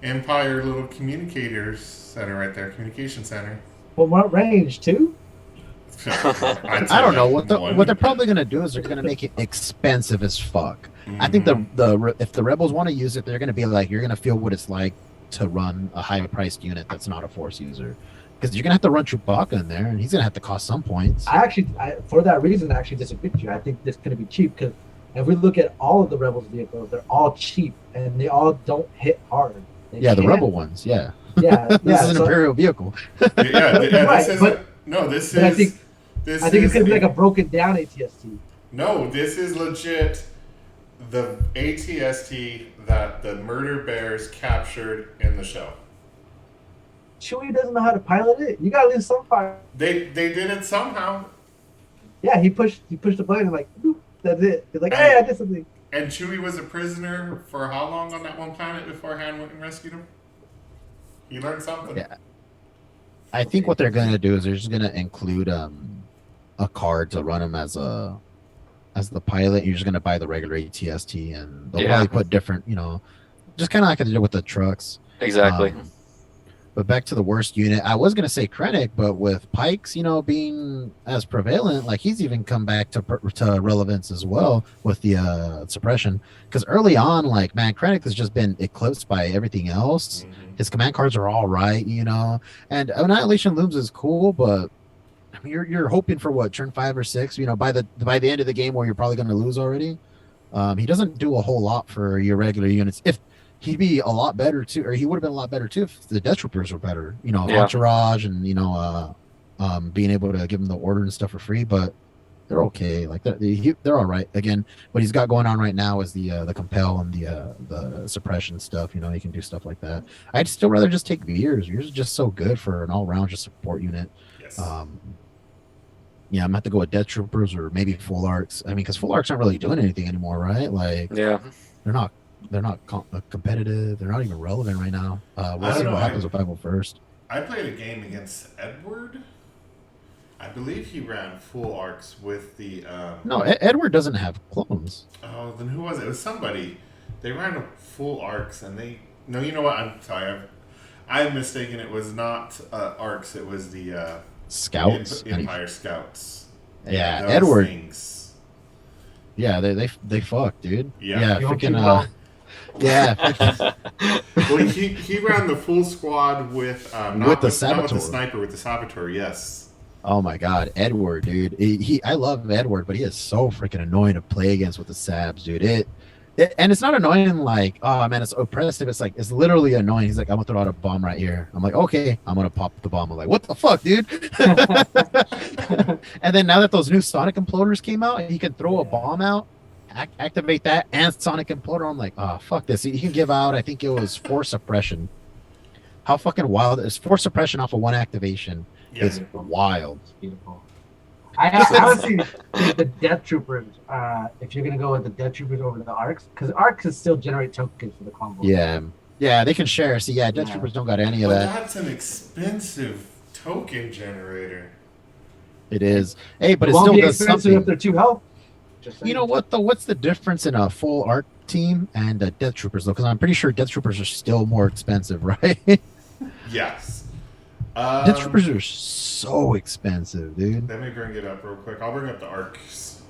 Empire little communication center right there. Well, what range, 2? I don't know what they're probably going to do is they're going to make it expensive as fuck. Mm-hmm. I think if the rebels want to use it, they're going to be like, you're going to feel what it's like to run a high priced unit that's not a Force user, because you're going to have to run Chewbacca in there, and he's going to have to cost some points. For that reason, I actually disagree with you. I think this is going to be cheap because if we look at all of the Rebels vehicles, they're all cheap and they all don't hit hard. The Rebel ones, yeah. This is an Imperial vehicle. Right, I think it's going to be like a broken down ATST. No, this is legit the ATST that the Murder Bears captured in the show. Chewie doesn't know how to pilot it. You got to lose some fire. They did it somehow. Yeah, he pushed the button and like, boop, that's it. He's like, hey, I did something. And Chewie was a prisoner for how long on that one planet before Han went and rescued him? He learned something. Yeah. I think what they're going to do is they're just going to include a card to run him as the pilot. You're just going to buy the regular ATST, and they'll probably put different, just kind of like I did with the trucks. Exactly. But back to the worst unit, I was going to say Krennic, but with Pikes, being as prevalent, like he's even come back to relevance as well with the suppression. Because early on, like, man, Krennic has just been eclipsed by everything else. Mm-hmm. His command cards are all right, and Annihilation Looms is cool, but I mean, you're hoping for what, turn 5 or 6, by the end of the game where you're probably going to lose already. He doesn't do a whole lot for your regular units. If he'd be a lot better too, or he would have been a lot better too if the Death Troopers were better. Entourage and being able to give them the order and stuff for free. But they're okay. Like they're all right. Again, what he's got going on right now is the compel and the suppression stuff. He can do stuff like that. I'd still rather just take Veers. Veers is just so good for an all round just support unit. Yes. I'm gonna have to go with Death Troopers or maybe Full Arcs. I mean, because Full Arcs aren't really doing anything anymore, right? Like, they're not competitive. They're not even relevant right now. We'll see what happens with 501st. I played a game against Edward. I believe he ran Full Arcs with the... No, Edward doesn't have clones. Oh, then who was it? It was somebody. They ran a Full Arcs and they... No, you know what? I'm sorry. I'm mistaken. It was not Arcs. It was the... Scouts? Empire Scouts. Yeah, those Edward. Things. Yeah, they fuck, dude. Yeah. Freaking... Yeah. Well, he ran the full squad with the Saboteur. Not with the sniper, with the Saboteur, yes. Oh my god, Edward, dude. I love Edward, but he is so freaking annoying to play against with the Sabs, dude. And it's not annoying like, oh man, it's oppressive. It's like it's literally annoying. He's like, I'm gonna throw out a bomb right here. I'm like, okay, I'm gonna pop the bomb. I'm like, what the fuck, dude? And then now that those new Sonic imploders came out, he can throw a bomb out, activate that, and Sonic imploder. I'm like, oh fuck this. He can give out. I think it was force suppression. How fucking wild is force suppression off of one activation? Yeah. Is wild. It's beautiful. I would see the Death Troopers. If you're gonna go with the Death Troopers over the Arcs, because Arcs can still generate tokens for the combo. Yeah, they can share. See, yeah, Death Troopers don't got any of But that. that's an expensive token generator. It is. Hey, but It it won't still be does expensive something. if they're 2 health. Just saying. You know what though? What's the difference in a full Arc team and Death Troopers though? Because I'm pretty sure Death Troopers are still more expensive, right? Yes. Death Troopers are so expensive, dude. Let me bring it up real quick. I'll bring up the arcs.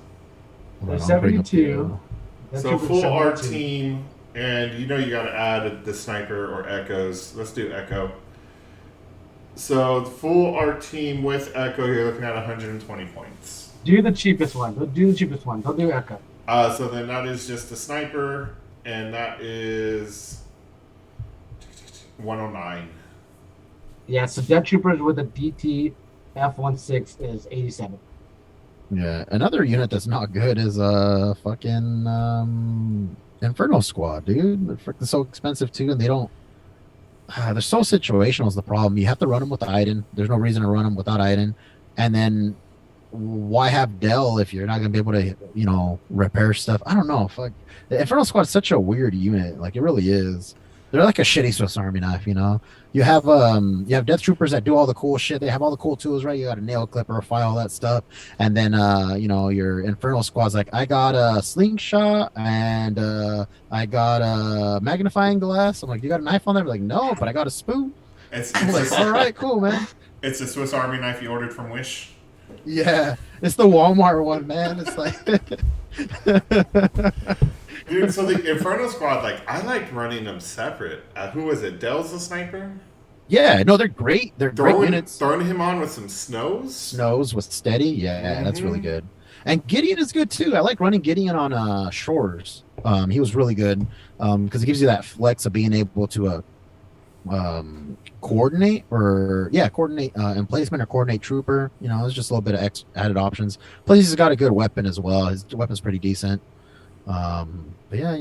They're I'll bring up 72. Death So Troopers full arc 72. team, and you know you got to add the sniper or echoes. Let's do echo. So the full arc team with echo, you're looking at 120 points. Do the cheapest one. Do the cheapest one. Don't do Echo. So then that is just the sniper, and that is 109. Yeah, so Death Troopers with a DT F16 is 87. Yeah, another unit that's not good is fucking Inferno Squad, dude. They're freaking so expensive too, and they don't. They're so situational is the problem. You have to run them with Iden. There's no reason to run them without Iden, and then why have Dell if you're not gonna be able to, repair stuff? I don't know. Fuck, the Inferno Squad's such a weird unit. Like it really is. They're like a shitty Swiss Army knife, You have Death Troopers that do all the cool shit. They have all the cool tools, right? You got a nail clipper, file, all that stuff, and then your Infernal Squad's like, I got a slingshot and I got a magnifying glass. I'm like, you got a knife on there? They're like, no, but I got a spoon. I'm like, all right, cool, man. It's a Swiss Army knife you ordered from Wish. Yeah, it's the Walmart one, man. It's like. Dude, so the Inferno Squad, I liked running them separate. Who was it? Dell's the sniper? Yeah, no, they're great. They're great units. Throwing him on with some snows? Snows with steady. Yeah, that's really good. And Gideon is good too. I like running Gideon on shores. He was really good because it gives you that flex of being able to coordinate emplacement or coordinate trooper. It's just a little bit of added options. Plus, he's got a good weapon as well. His weapon's pretty decent. But yeah,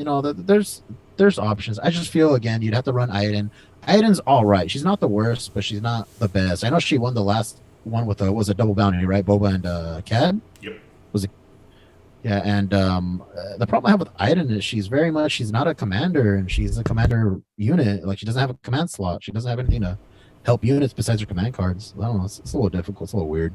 there's options. I just feel again you'd have to run Iden. Iden's all right. She's not the worst, but she's not the best. I know she won the last one with was a double bounty, right? Boba and Cad. Yep. Was it? Yeah, and the problem I have with Iden is she's not a commander, and she's a commander unit. Like she doesn't have a command slot. She doesn't have anything to help units besides her command cards. I don't know. It's a little difficult. It's a little weird.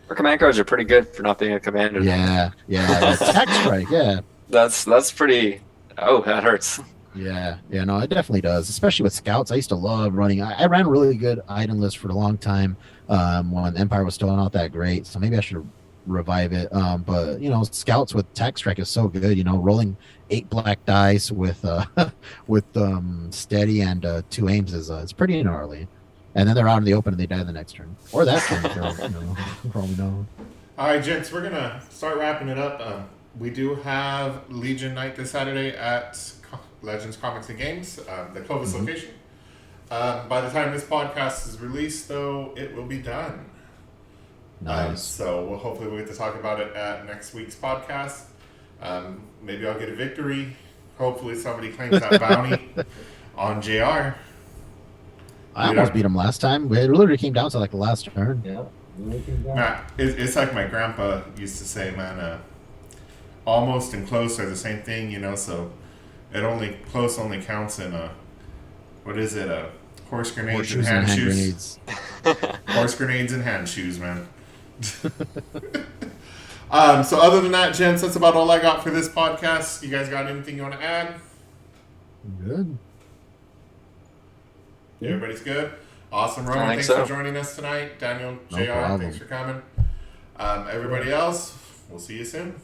Her command cards are pretty good for not being a commander. Yeah. Attack strike. Yeah. That's pretty. Oh, that hurts. Yeah, no, it definitely does. Especially with scouts, I used to love running. I ran a really good item list for a long time when Empire was still not that great. So maybe I should revive it. But scouts with attack strike is so good. Rolling 8 black dice with steady and 2 aims is pretty gnarly. And then they're out in the open and they die the next turn, or that turn. Probably know. All right, gents, we're gonna start wrapping it up. We do have Legion Night this Saturday at Legends Comics and Games, the Clovis location. By the time this podcast is released, though, it will be done. Nice. So hopefully we'll get to talk about it at next week's podcast. Maybe I'll get a victory. Hopefully somebody claims that bounty on JR. I almost beat him last time. It literally came down to the last turn. Yeah. Matt, it's like my grandpa used to say, man, almost and close are the same thing, so close only counts in horse grenades and hand shoes. Horse grenades and hand shoes, man. So other than that, gents, that's about all I got for this podcast. You guys got anything you want to add? Good. Yeah. Everybody's good? Awesome, Roman. Thanks for joining us tonight. Daniel, JR, thanks for coming. Everybody else, we'll see you soon.